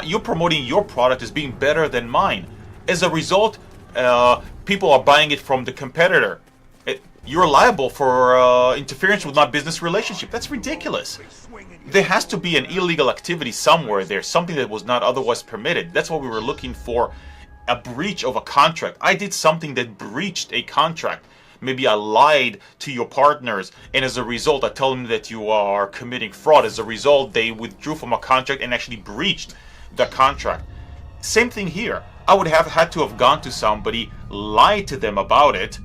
you're promoting your product as being better than mine. As a result, people are buying it from the competitor. You're liable for interference with my business relationship. That's ridiculous. There has to be an illegal activity somewhere there, something that was not otherwise permitted. That's what we were looking for, a breach of a contract. I did something that breached a contract. Maybe I lied to your partners, and as a result, I told them that you are committing fraud. As a result, they withdrew from a contract and actually breached the contract. Same thing here. I would have had to have gone to somebody, lied to them about it,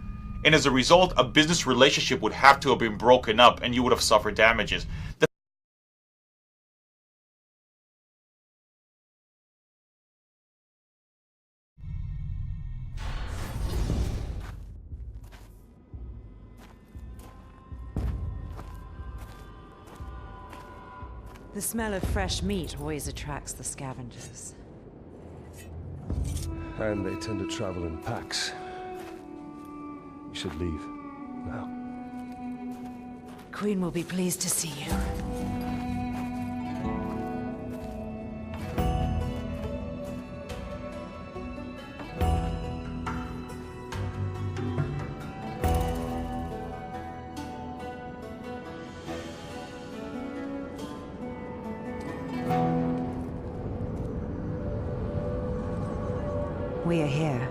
and as a result, a business relationship would have to have been broken up and you would have suffered damages. The smell of fresh meat always attracts the scavengers. And they tend to travel in packs. You should leave now. Queen will be pleased to see you. We are here.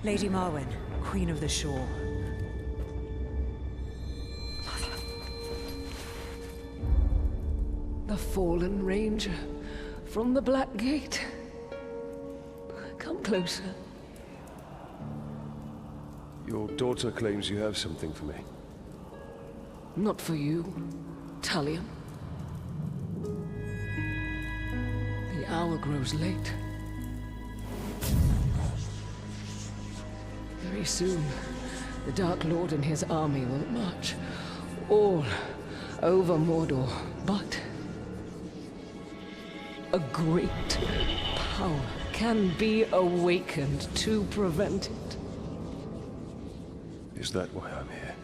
Lady Marwen, Queen of the Shore. The fallen ranger from the Black Gate. Come closer. Your daughter claims you have something for me. Not for you, Talion. The hour grows late. Very soon, the Dark Lord and his army will march all over Mordor, but a great power can be awakened to prevent it. Is that why I'm here?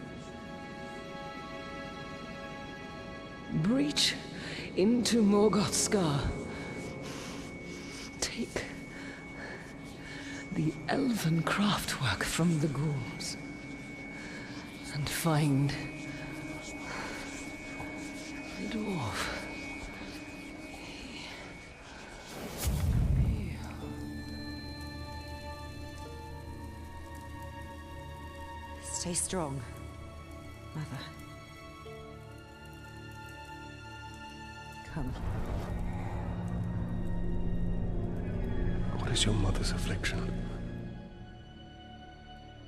Breach into Morgoth's Scar. Take the elven craftwork from the ghouls and find the dwarf. Stay strong, Mother. Come. What is your mother's affliction?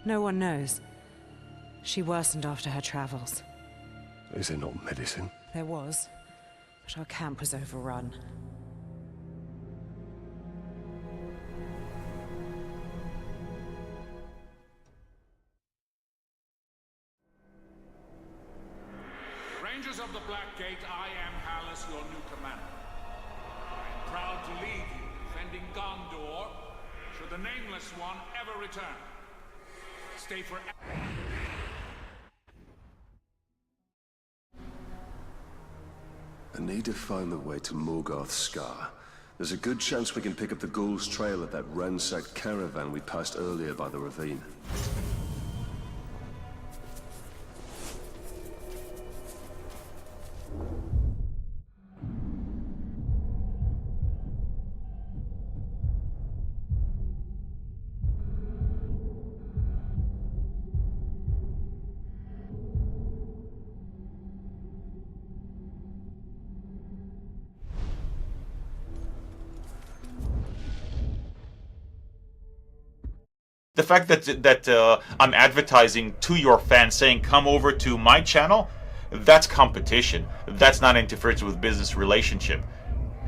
No one knows. She worsened after her travels. Is there not medicine? There was, but our camp was overrun. Rangers of the Black Gate, I am Hallis, your new commander. I am proud to lead you, defending Gondor, should the Nameless One ever return. Stay for... I need to find the way to Morgoth's Scar. There's a good chance we can pick up the Ghoul's trail at that ransacked caravan we passed earlier by the ravine. The fact that I'm advertising to your fans saying come over to my channel, that's competition. That's not interference with business relationship.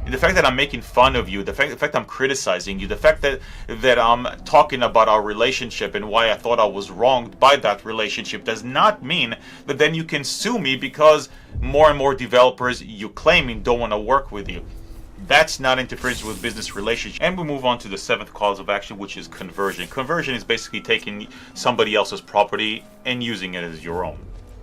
The fact that I'm making fun of you, the fact I'm criticizing you, the fact that I'm talking about our relationship and why I thought I was wronged by that relationship does not mean that then you can sue me because more and more developers you claiming don't want to work with you. That's not interference with business relationship. And we move on to the 7th cause of action, which is conversion. Conversion is basically taking somebody else's property and using it as your own.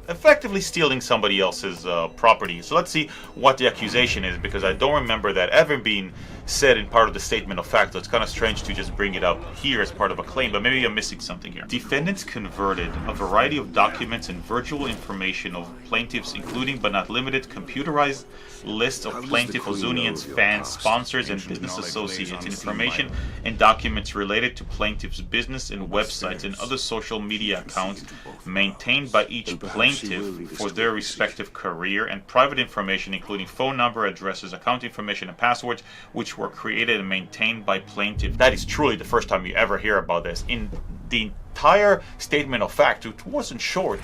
Effectively stealing somebody else's property. So let's see what the accusation is, because I don't remember that ever being said in part of the statement of fact. So it's kind of strange to just bring it up here as part of a claim, but maybe I'm missing something here. Defendants converted a variety of documents and virtual information of plaintiffs, including but not limited computerized lists of plaintiff Ozunian's fans, sponsors, and business associates, information and documents related to plaintiff's business and websites and other social media accounts maintained by each plaintiff for their respective career, and private information including phone number, addresses, account information, and passwords, which were created and maintained by plaintiff. That is truly the first time you ever hear about this. In the entire statement of fact, which wasn't short,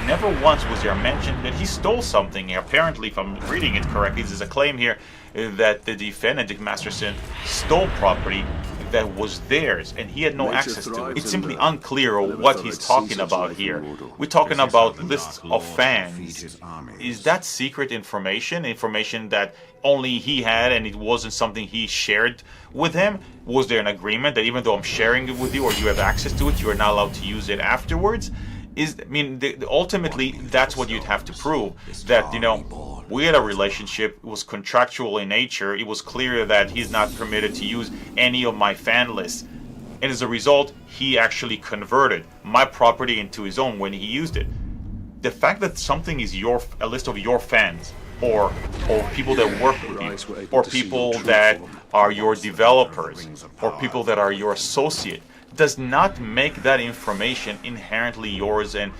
never once was there mention that he stole something. Apparently, if I'm reading it correctly, there's a claim here that the defendant, Dick Masterson, stole property that was theirs and he had no access to it. It's simply unclear what he's talking about here. We're talking about lists of fans. Is that secret information? Information that only he had and it wasn't something he shared with him? Was there an agreement that even though I'm sharing it with you or you have access to it, you are not allowed to use it afterwards? Ultimately, that's what you'd have to prove. That, we had a relationship, it was contractual in nature, it was clear that he's not permitted to use any of my fan lists. And as a result, he actually converted my property into his own when he used it. The fact that something is a list of your fans, or people that work with you, or people that are your developers, or people that are your associate, does not make that information inherently yours and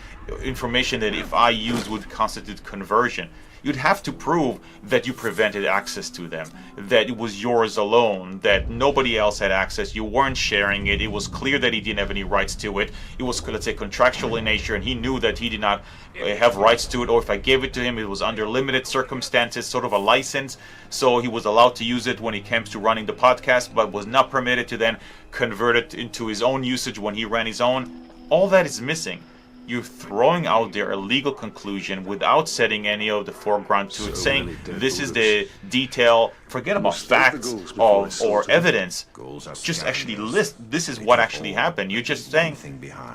information that if I use would constitute conversion. you'd have to prove that you prevented access to them, that it was yours alone, that nobody else had access, you weren't sharing it, it was clear that he didn't have any rights to it, it was, let's say, contractual in nature, and he knew that he did not have rights to it, or if I gave it to him, it was under limited circumstances, sort of a license, so he was allowed to use it when it came to running the podcast, but was not permitted to then convert it into his own usage when he ran his own. All that is missing. You're throwing out there a legal conclusion without setting any of the foreground to it, saying this is the detail, forget about facts or evidence, just actually list this is what actually happened. You're just saying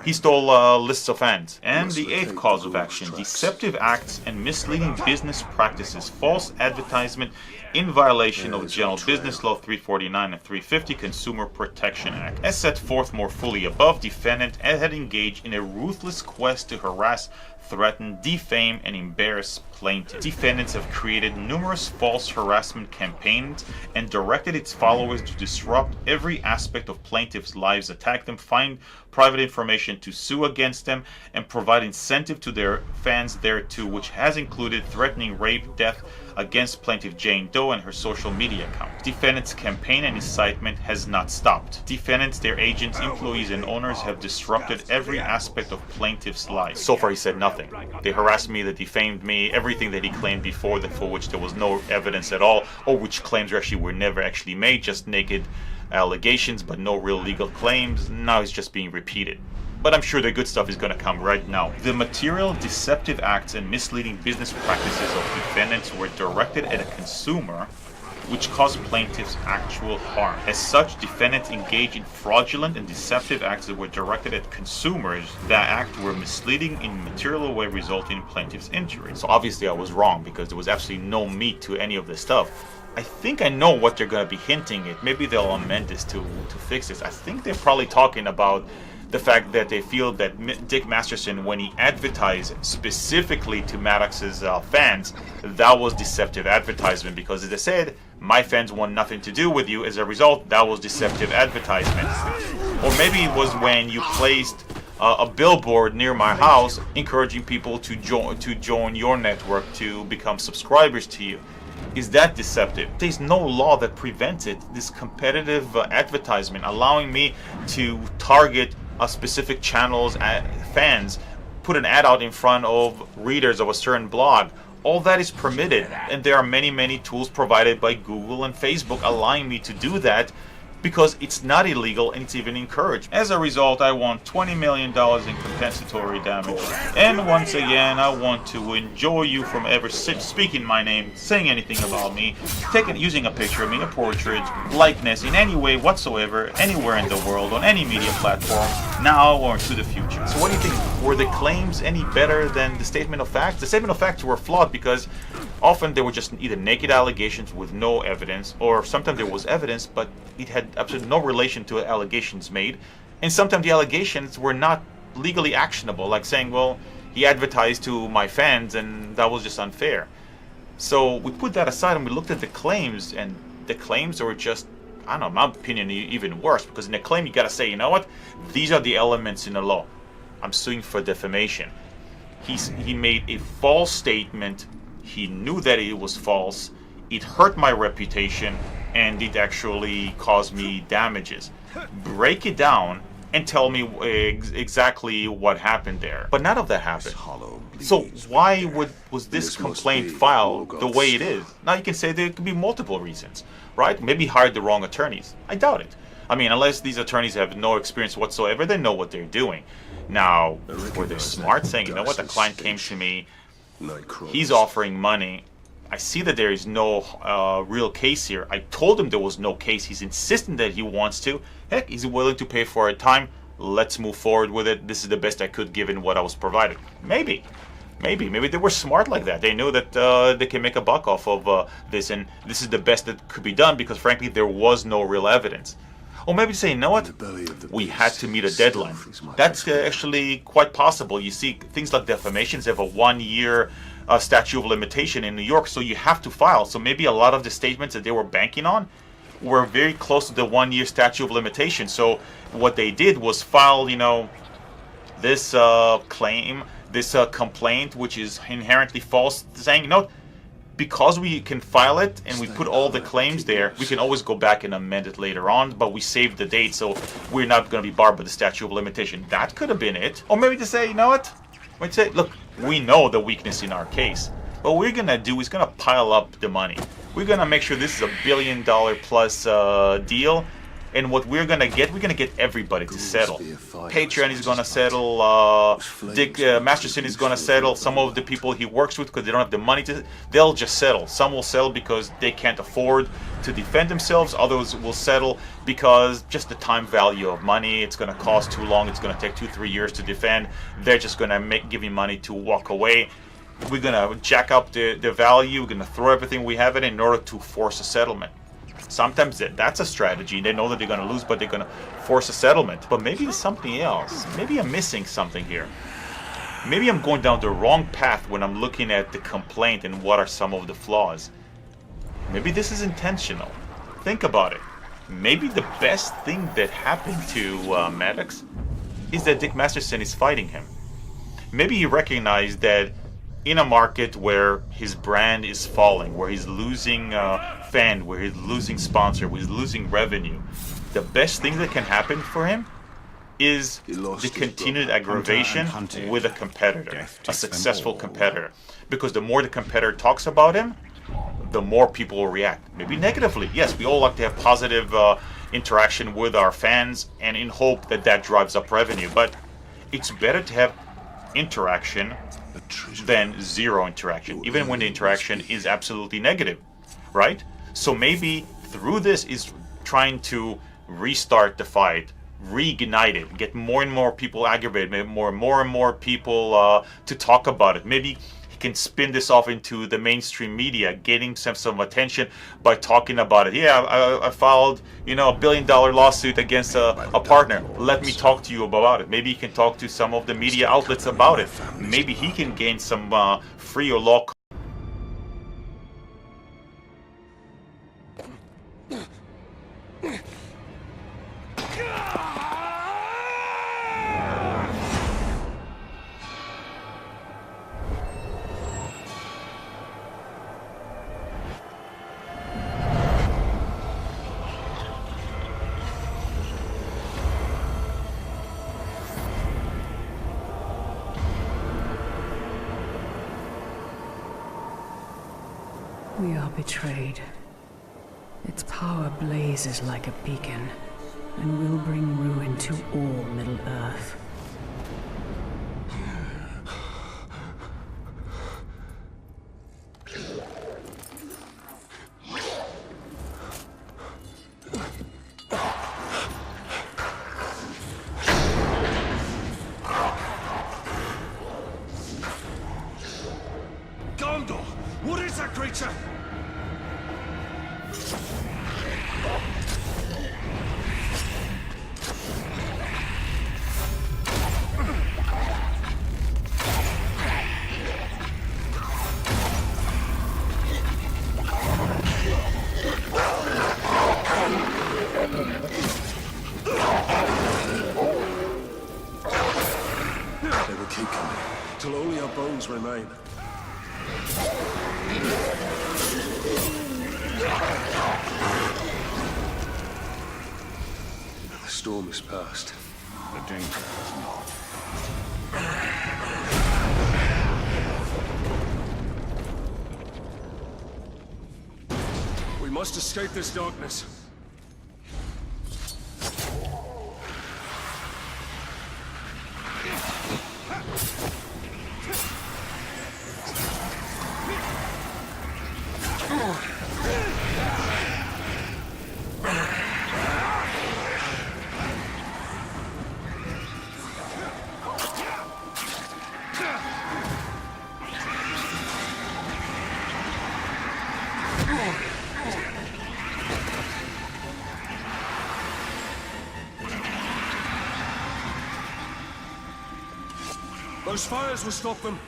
he stole lists of fans. And the 8th cause of action, deceptive acts and misleading business practices, false advertisement in violation of General Business Law 349 and 350 Consumer Protection Act. As set forth more fully above, defendant had engaged in a ruthless quest to harass, threaten, defame, and embarrass plaintiffs. Defendants have created numerous false harassment campaigns and directed its followers to disrupt every aspect of plaintiffs' lives, attack them, find private information to sue against them, and provide incentive to their fans thereto, which has included threatening rape, death against plaintiff Jane Doe and her social media account. Defendants' campaign and incitement has not stopped. Defendants, their agents, employees, and owners have disrupted every aspect of plaintiffs' lives. So far he said nothing. They harassed me, they defamed me, everything that he claimed before, that for which there was no evidence at all, or which claims were never actually made, just naked allegations but no real legal claims. Now it's just being repeated. But I'm sure the good stuff is going to come right now. The material deceptive acts and misleading business practices of defendants were directed at a consumer, which caused plaintiffs actual harm. As such, defendants engaged in fraudulent and deceptive acts that were directed at consumers that act were misleading in a material way, resulting in plaintiffs' injury. So obviously I was wrong, because there was absolutely no meat to any of this stuff. I think I know what they're going to be hinting at. Maybe they'll amend this to fix this. I think they're probably talking about the fact that they feel that Dick Masterson, when he advertised specifically to Maddox's fans, that was deceptive advertisement, because as they said, my fans want nothing to do with you. As a result, that was deceptive advertisement. Or maybe it was when you placed a billboard near my house encouraging people to join your network, to become subscribers to you. Is that deceptive? There's no law that prevents it. This competitive advertisement allowing me to target a specific channel's fans, put an ad out in front of readers of a certain blog, all that is permitted, and there are many tools provided by Google and Facebook allowing me to do that, because it's not illegal and it's even encouraged. As a result, I want $20 million in compensatory damage. And once again, I want to enjoy you from ever speaking my name, saying anything about me, using a picture of me, a portrait, likeness, in any way whatsoever, anywhere in the world, on any media platform, now or into the future. So what do you think? Were the claims any better than the statement of facts? The statement of facts were flawed because often they were just either naked allegations with no evidence, or sometimes there was evidence, but it had absolutely no relation to allegations made. And sometimes the allegations were not legally actionable, like saying, well, he advertised to my fans and that was just unfair. So we put that aside and we looked at the claims, and the claims were just, I don't know, in my opinion, even worse, because in the claim you gotta say, you know what, these are the elements in the law. I'm suing for defamation. He made a false statement. He knew that it was false. It hurt my reputation, and it actually caused me damages. Break it down and tell me exactly what happened there. But none of that happened. So why was this complaint filed the way it is? Now you can say there could be multiple reasons, right? Maybe hired the wrong attorneys. I doubt it. I mean, unless these attorneys have no experience whatsoever, they know what they're doing. Now, were they smart, saying, you know what, the client came to me, he's offering money, I see that there is no real case here. I told him there was no case. He's insisting that he wants to. Heck, he's willing to pay for a time. Let's move forward with it. This is the best I could given what I was provided. Maybe they were smart like that. They knew that they can make a buck off of this, and this is the best that could be done because, frankly, there was no real evidence. Or maybe say, you know what, we had to meet a deadline. That's actually quite possible. You see, things like defamations have a 1-year statute of limitation in New York, so you have to file. So maybe a lot of the statements that they were banking on were very close to the 1-year statute of limitation. So what they did was file, you know, this claim, this complaint, which is inherently false, saying, you know, because we can file it and we put all the claims there, we can always go back and amend it later on, but we saved the date, so we're not going to be barred by the statute of limitation. That could have been it. Or maybe to say, you know what? We'd say, look, we know the weakness in our case. What we're going to do is going to pile up the money. We're going to make sure this is $1 billion plus deal. And what we're going to get everybody to settle. Patreon is going to settle, Masterson is going to settle, some of the people he works with because they don't have the money to, they'll just settle. Some will settle because they can't afford to defend themselves, others will settle because just the time value of money, it's going to cost too long, it's going to take 2-3 years to defend, they're just going to give you money to walk away. We're going to jack up the value, we're going to throw everything we have in order to force a settlement. Sometimes that's a strategy. They know that they're going to lose, but they're going to force a settlement. But maybe it's something else. Maybe I'm missing something here. Maybe I'm going down the wrong path when I'm looking at the complaint and what are some of the flaws. Maybe this is intentional. Think about it. Maybe the best thing that happened to Maddox is that Dick Masterson is fighting him. Maybe he recognized that in a market where his brand is falling, where he's losing fan, where he's losing sponsor, where he's losing revenue, the best thing that can happen for him is the continued aggravation with a competitor, a successful competitor. Because the more the competitor talks about him, the more people will react. Maybe negatively. Yes, we all like to have positive interaction with our fans and in hope that that drives up revenue. But it's better to have interaction than zero interaction, even when the interaction is absolutely negative, right? So maybe through this is trying to restart the fight, reignite it, get more and more people aggravated, maybe more and more people to talk about it. Maybe he can spin this off into the mainstream media, getting some attention by talking about it. Yeah, I filed, you know, $1 billion lawsuit against a partner. Let me talk to you about it. Maybe he can talk to some of the media outlets about it. Maybe he can gain some free or law. We are betrayed. Its power blazes like a beacon, and will bring ruin to all Middle-earth. Gondor! What is that creature? They will keep coming, till only our bones remain. The storm is past. The danger is not. We must escape this darkness. Those fires will stop them.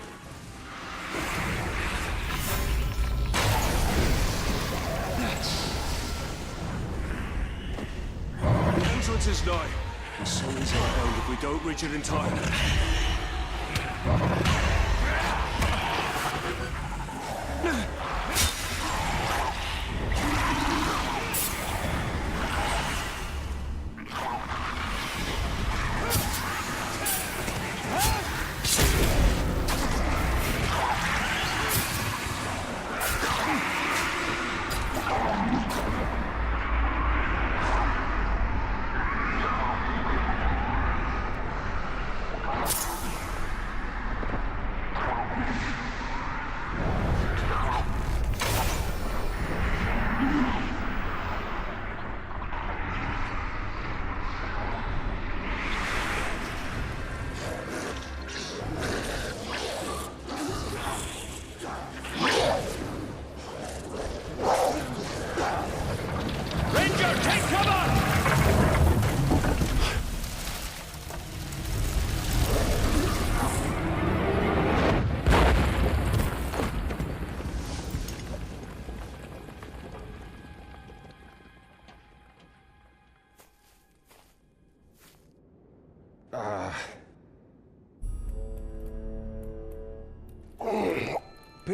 The entrance is nigh. The souls are held if we don't reach it in time.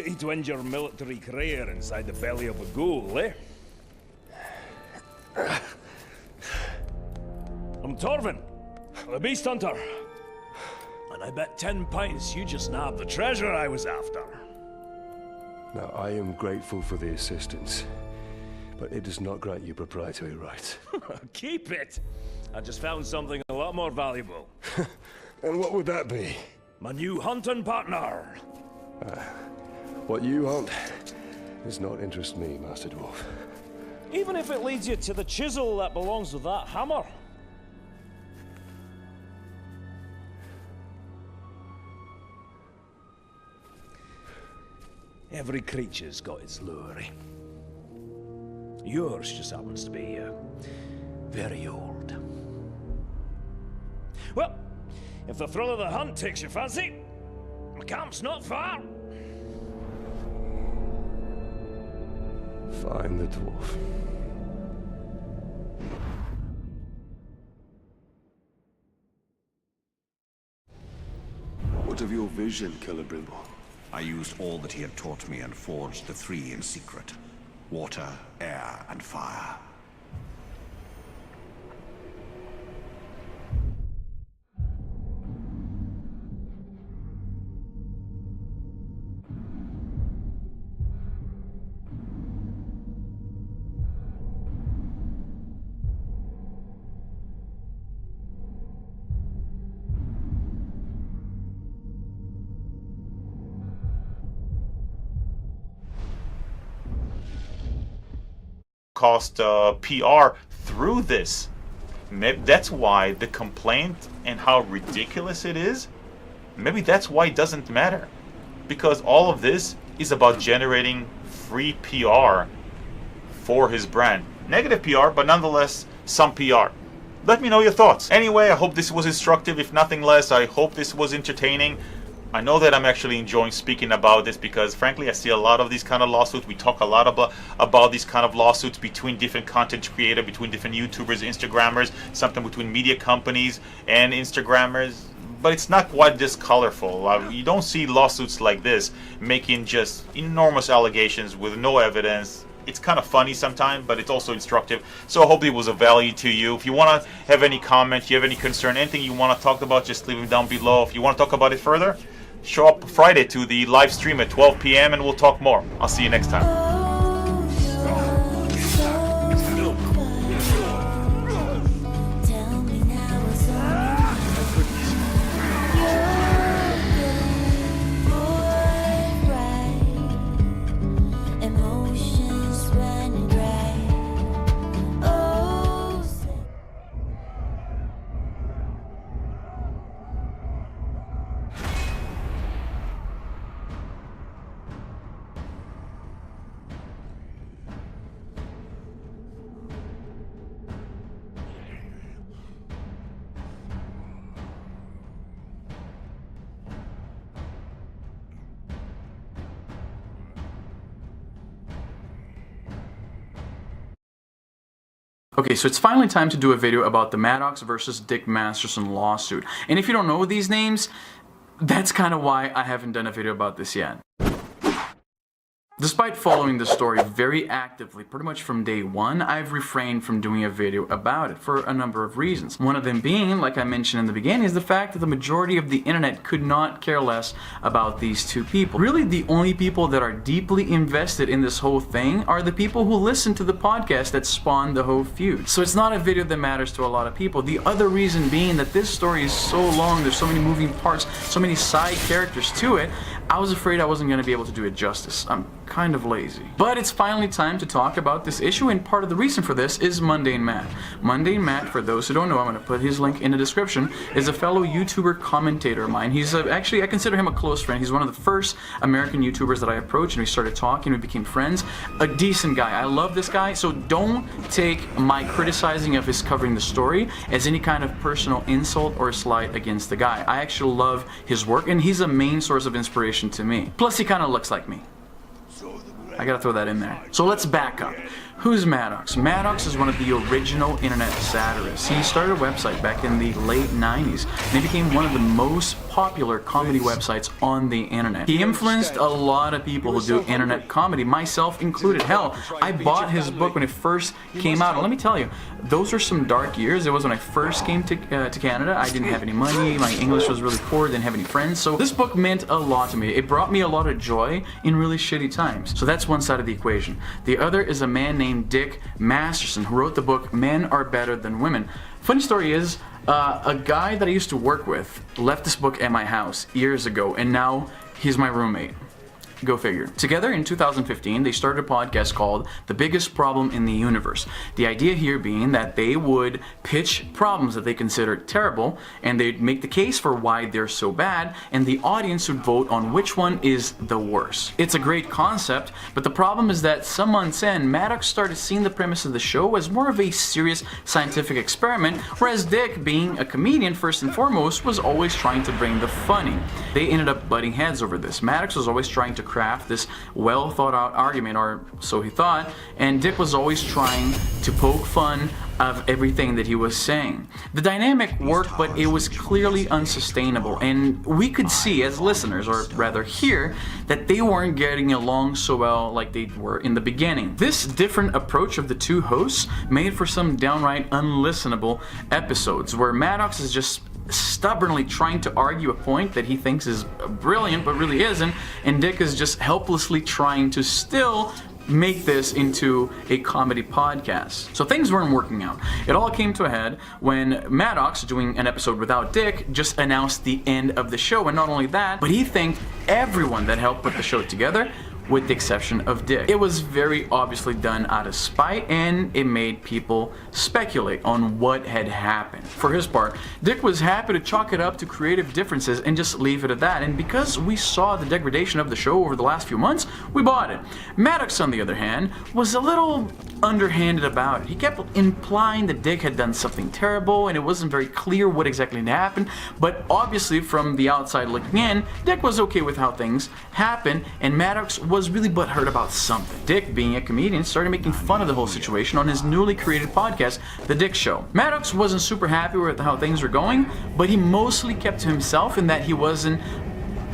pity to injure military career inside the belly of a ghoul, eh? I'm Torvin, the Beast Hunter. And I bet 10 pints you just nabbed the treasure I was after. Now, I am grateful for the assistance, but it does not grant you proprietary rights. Keep it! I just found something a lot more valuable. And what would that be? My new hunting partner. What you hunt does not interest me, Master Dwarf. Even if it leads you to the chisel that belongs with that hammer. Every creature's got its lure. Yours just happens to be very old. Well, if the thrill of the hunt takes your fancy, my camp's not far. Find the dwarf. What of your vision, Celebrimbor? I used all that he had taught me and forged the three in secret. Water, air, and fire. Cost PR through this. Maybe that's why the complaint and how ridiculous it is, maybe that's why it doesn't matter. Because all of this is about generating free PR for his brand. Negative PR, but nonetheless some PR. Let me know your thoughts. Anyway, I hope this was instructive. If nothing less, I hope this was entertaining. I know that I'm actually enjoying speaking about this because frankly I see a lot of these kind of lawsuits. We talk a lot about these kind of lawsuits between different content creators, between different YouTubers, Instagrammers, sometimes between media companies and Instagrammers. But it's not quite this colorful. You don't see lawsuits like this making just enormous allegations with no evidence. It's kind of funny sometimes, but it's also instructive. So I hope it was of value to you. If you want to have any comment, you have any concern, anything you want to talk about, just leave them down below. If you want to talk about it further, show up Friday to the live stream at 12 p.m. and we'll talk more. I'll see you next time. Okay, so it's finally time to do a video about the Maddox versus Dick Masterson lawsuit. And if you don't know these names, that's kind of why I haven't done a video about this yet. Despite following the story very actively, pretty much from day one, I've refrained from doing a video about it for a number of reasons. One of them being, like I mentioned in the beginning, is the fact that the majority of the internet could not care less about these two people. Really, the only people that are deeply invested in this whole thing are the people who listen to the podcast that spawned the whole feud. So it's not a video that matters to a lot of people. The other reason being that this story is so long, there's so many moving parts, so many side characters to it, I was afraid I wasn't going to be able to do it justice. I'm kind of lazy. But it's finally time to talk about this issue, and part of the reason for this is Mundane Matt. Mundane Matt, for those who don't know, I'm going to put his link in the description, is a fellow YouTuber commentator of mine. He's actually, I consider him a close friend. He's one of the first American YouTubers that I approached, and we started talking, we became friends. A decent guy. I love this guy, so don't take my criticizing of his covering the story as any kind of personal insult or slight against the guy. I actually love his work, and he's a main source of inspiration to me. Plus, he kind of looks like me. I gotta throw that in there. So let's back up. Who's Maddox? Maddox is one of the original internet satirists. He started a website back in the late 90s, and he became one of the most popular comedy websites on the internet. He influenced a lot of people who do internet comedy, myself included. Hell, I bought his book when it first came out, and let me tell you, those are some dark years. It was when I first came to Canada. I didn't have any money, my English was really poor, didn't have any friends, so this book meant a lot to me. It brought me a lot of joy in really shitty times. So that's one side of the equation. The other is a man named Dick Masterson, who wrote the book Men Are Better Than Women. Funny story is, a guy that I used to work with left this book at my house years ago, and now he's my roommate. Go figure. Together in 2015, they started a podcast called The Biggest Problem in the Universe. The idea here being that they would pitch problems that they considered terrible, and they'd make the case for why they're so bad, and the audience would vote on which one is the worst. It's a great concept, but the problem is that some months in, Maddox started seeing the premise of the show as more of a serious scientific experiment, whereas Dick, being a comedian first and foremost, was always trying to bring the funny. They ended up butting heads over this. Maddox was always trying to craft this well thought out argument, or so he thought, and Dick was always trying to poke fun of everything that he was saying. The dynamic worked, but it was clearly unsustainable, and we could see as listeners, or rather hear, that they weren't getting along so well like they were in the beginning. This different approach of the two hosts made for some downright unlistenable episodes, where Maddox is just stubbornly trying to argue a point that he thinks is brilliant but really isn't, and Dick is just helplessly trying to still make this into a comedy podcast. So things weren't working out. It all came to a head when Maddox, doing an episode without Dick, just announced the end of the show, and not only that, but he thanked everyone that helped put the show together, with the exception of Dick. It was very obviously done out of spite, and it made people speculate on what had happened. For his part, Dick was happy to chalk it up to creative differences and just leave it at that, and because we saw the degradation of the show over the last few months, we bought it. Maddox, on the other hand, was a little underhanded about it. He kept implying that Dick had done something terrible, and it wasn't very clear what exactly had happened, but obviously from the outside looking in, Dick was okay with how things happened, and Maddox was really butthurt about something. Dick, being a comedian, started making fun of the whole situation on his newly created podcast, The Dick Show. Maddox wasn't super happy with how things were going, but he mostly kept to himself in that he wasn't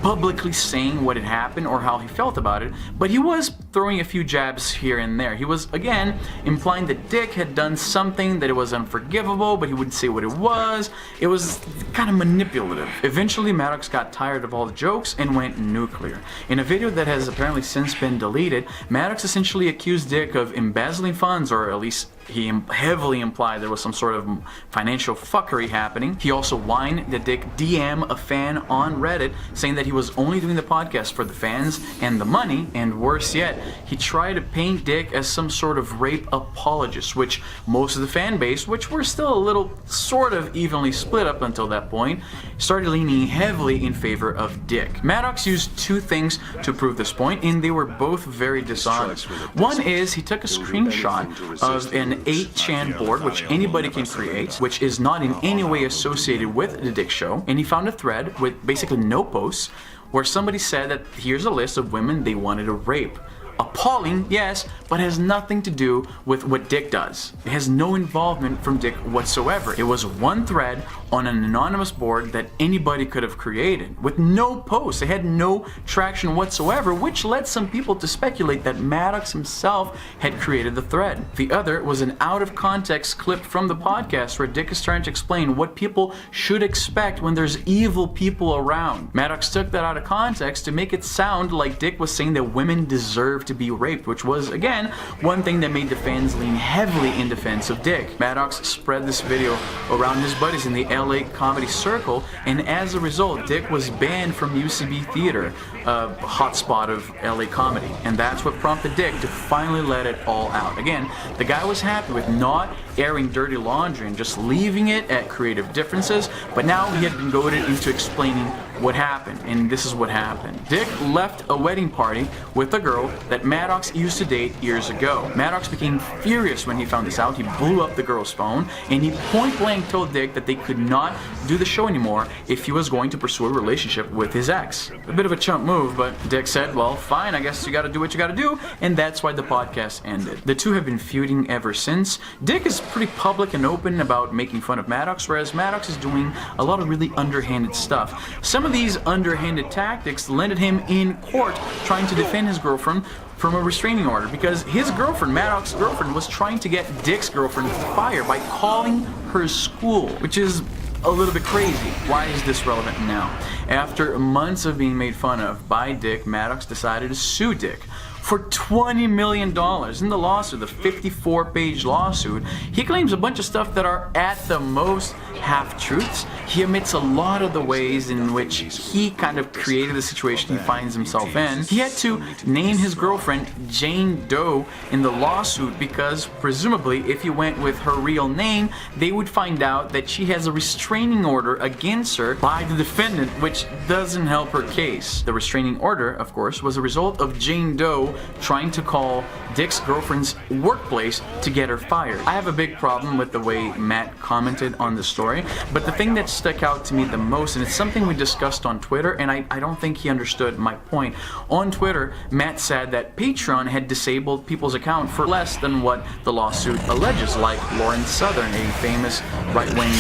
publicly saying what had happened or how he felt about it, but he was throwing a few jabs here and there. He was, again, implying that Dick had done something that it was unforgivable, but he wouldn't say what it was. It was kind of manipulative. Eventually, Maddox got tired of all the jokes and went nuclear. In a video that has apparently since been deleted, Maddox essentially accused Dick of embezzling funds, or at least he heavily implied there was some sort of financial fuckery happening. He also whined that Dick DM a fan on Reddit, saying that he was only doing the podcast for the fans and the money, and worse yet, he tried to paint Dick as some sort of rape apologist, which most of the fan base, which were still a little sort of evenly split up until that point, started leaning heavily in favor of Dick. Maddox used two things to prove this point, and they were both very dishonest. One is he took a screenshot of an 8chan board, which anybody can create, which is not in any way associated with The Dick Show, and he found a thread with basically no posts where somebody said that here's a list of women they wanted to rape. Appalling, yes, but has nothing to do with what Dick does. It has no involvement from Dick whatsoever. It was one thread on an anonymous board that anybody could have created, with no posts. It had no traction whatsoever, which led some people to speculate that Maddox himself had created the thread. The other was an out-of-context clip from the podcast where Dick is trying to explain what people should expect when there's evil people around. Maddox took that out of context to make it sound like Dick was saying that women deserve to be raped, which was, again, one thing that made the fans lean heavily in defense of Dick. Maddox spread this video around his buddies in the LA comedy circle, and as a result, Dick was banned from UCB Theater, a hotspot of LA comedy, and that's what prompted Dick to finally let it all out. Again, the guy was happy with not airing dirty laundry and just leaving it at creative differences, but now he had been goaded into explaining what happened, and this is what happened. Dick left a wedding party with a girl that Maddox used to date years ago. Maddox became furious when he found this out. He blew up the girl's phone, and he point blank told Dick that they could not do the show anymore if he was going to pursue a relationship with his ex. A bit of a chump move, but Dick said, well, fine, I guess you gotta do what you gotta do, and that's why the podcast ended. The two have been feuding ever since. Dick is pretty public and open about making fun of Maddox, whereas Maddox is doing a lot of really underhanded stuff. Some of these underhanded tactics landed him in court trying to defend his girlfriend from a restraining order because his girlfriend, Maddox's girlfriend, was trying to get Dick's girlfriend fired by calling her school, which is a little bit crazy. Why is this relevant now? After months of being made fun of by Dick, Maddox decided to sue Dick for $20 million. In the lawsuit, the 54-page lawsuit, he claims a bunch of stuff that are at the most half-truths. He admits a lot of the ways in which he kind of created the situation he finds himself in. He had to name his girlfriend Jane Doe in the lawsuit because presumably if he went with her real name, they would find out that she has a restraining order against her by the defendant, which doesn't help her case. The restraining order, of course, was a result of Jane Doe trying to call Dick's girlfriend's workplace to get her fired. I have a big problem with the way Matt commented on the story, but the thing that stuck out to me the most, and it's something we discussed on Twitter, and I don't think he understood my point. On Twitter, Matt said that Patreon had disabled people's account for less than what the lawsuit alleges, like Lauren Southern, a famous right-wing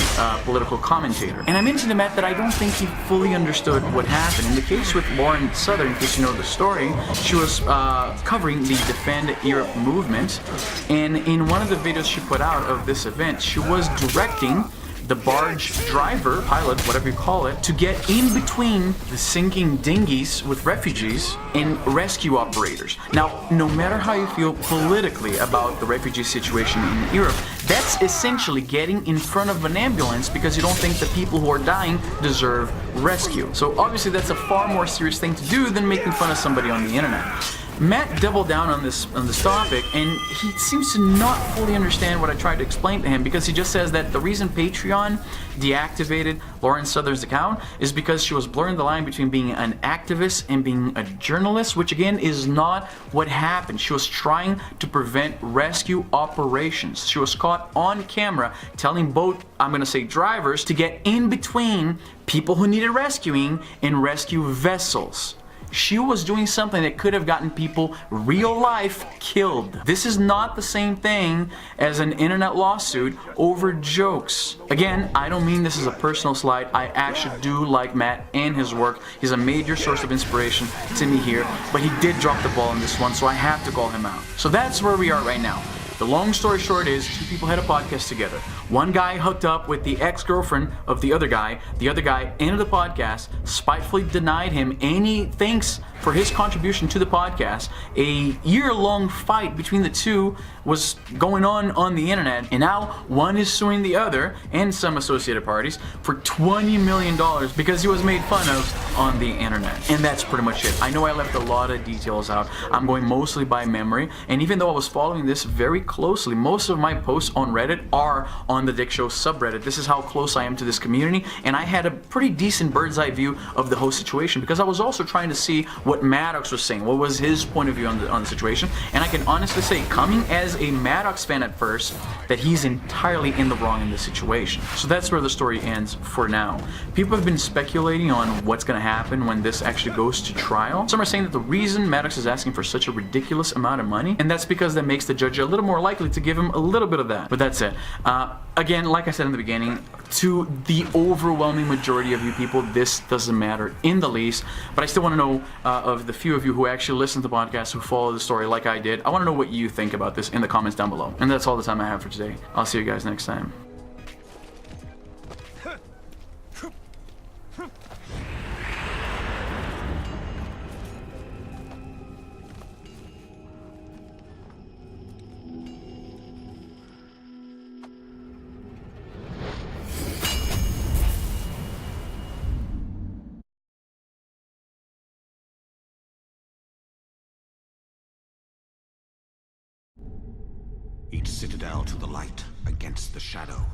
political commentator. And I mentioned to Matt that I don't think he fully understood what happened. In the case with Lauren Southern, in case you know the story, she was covering the Defend Europe movement, and in one of the videos she put out of this event, she was directing the barge driver, pilot, whatever you call it, to get in between the sinking dinghies with refugees and rescue operators. Now, no matter how you feel politically about the refugee situation in Europe, that's essentially getting in front of an ambulance because you don't think the people who are dying deserve rescue. So obviously that's a far more serious thing to do than making fun of somebody on the internet. Matt doubled down on this topic, and he seems to not fully understand what I tried to explain to him because he just says that the reason Patreon deactivated Lauren Southern's account is because she was blurring the line between being an activist and being a journalist, which again is not what happened. She was trying to prevent rescue operations. She was caught on camera telling both, I'm going to say drivers, to get in between people who needed rescuing and rescue vessels. She was doing something that could have gotten people real life killed. This is not the same thing as an internet lawsuit over jokes. Again, I don't mean this is a personal slight. I actually do like Matt and his work. He's a major source of inspiration to me here, but he did drop the ball on this one, so I have to call him out. So that's where we are right now. The long story short is, two people had a podcast together. One guy hooked up with the ex-girlfriend of the other guy. The other guy ended the podcast, spitefully denied him any thanks for his contribution to the podcast. A year-long fight between the two was going on the internet, and now one is suing the other and some associated parties for $20 million because he was made fun of on the internet. And that's pretty much it. I know I left a lot of details out. I'm going mostly by memory, and even though I was following this very closely, most of my posts on Reddit are on the Dick Show subreddit. This is how close I am to this community, and I had a pretty decent bird's eye view of the whole situation because I was also trying to see what Maddox was saying, what was his point of view on the situation, and I can honestly say, coming as a Maddox fan at first, that he's entirely in the wrong in this situation. So that's where the story ends for now. People have been speculating on what's going to happen when this actually goes to trial. Some are saying that the reason Maddox is asking for such a ridiculous amount of money, and that's because that makes the judge a little more likely to give him a little bit of that. But that's it. Again, like I said in the beginning, to the overwhelming majority of you people, this doesn't matter in the least. But I still want to know of the few of you who actually listen to the podcast, who follow the story like I did, I want to know what you think about this in the comments down below. And that's all the time I have for today. I'll see you guys next time. Each citadel to the light against the shadow.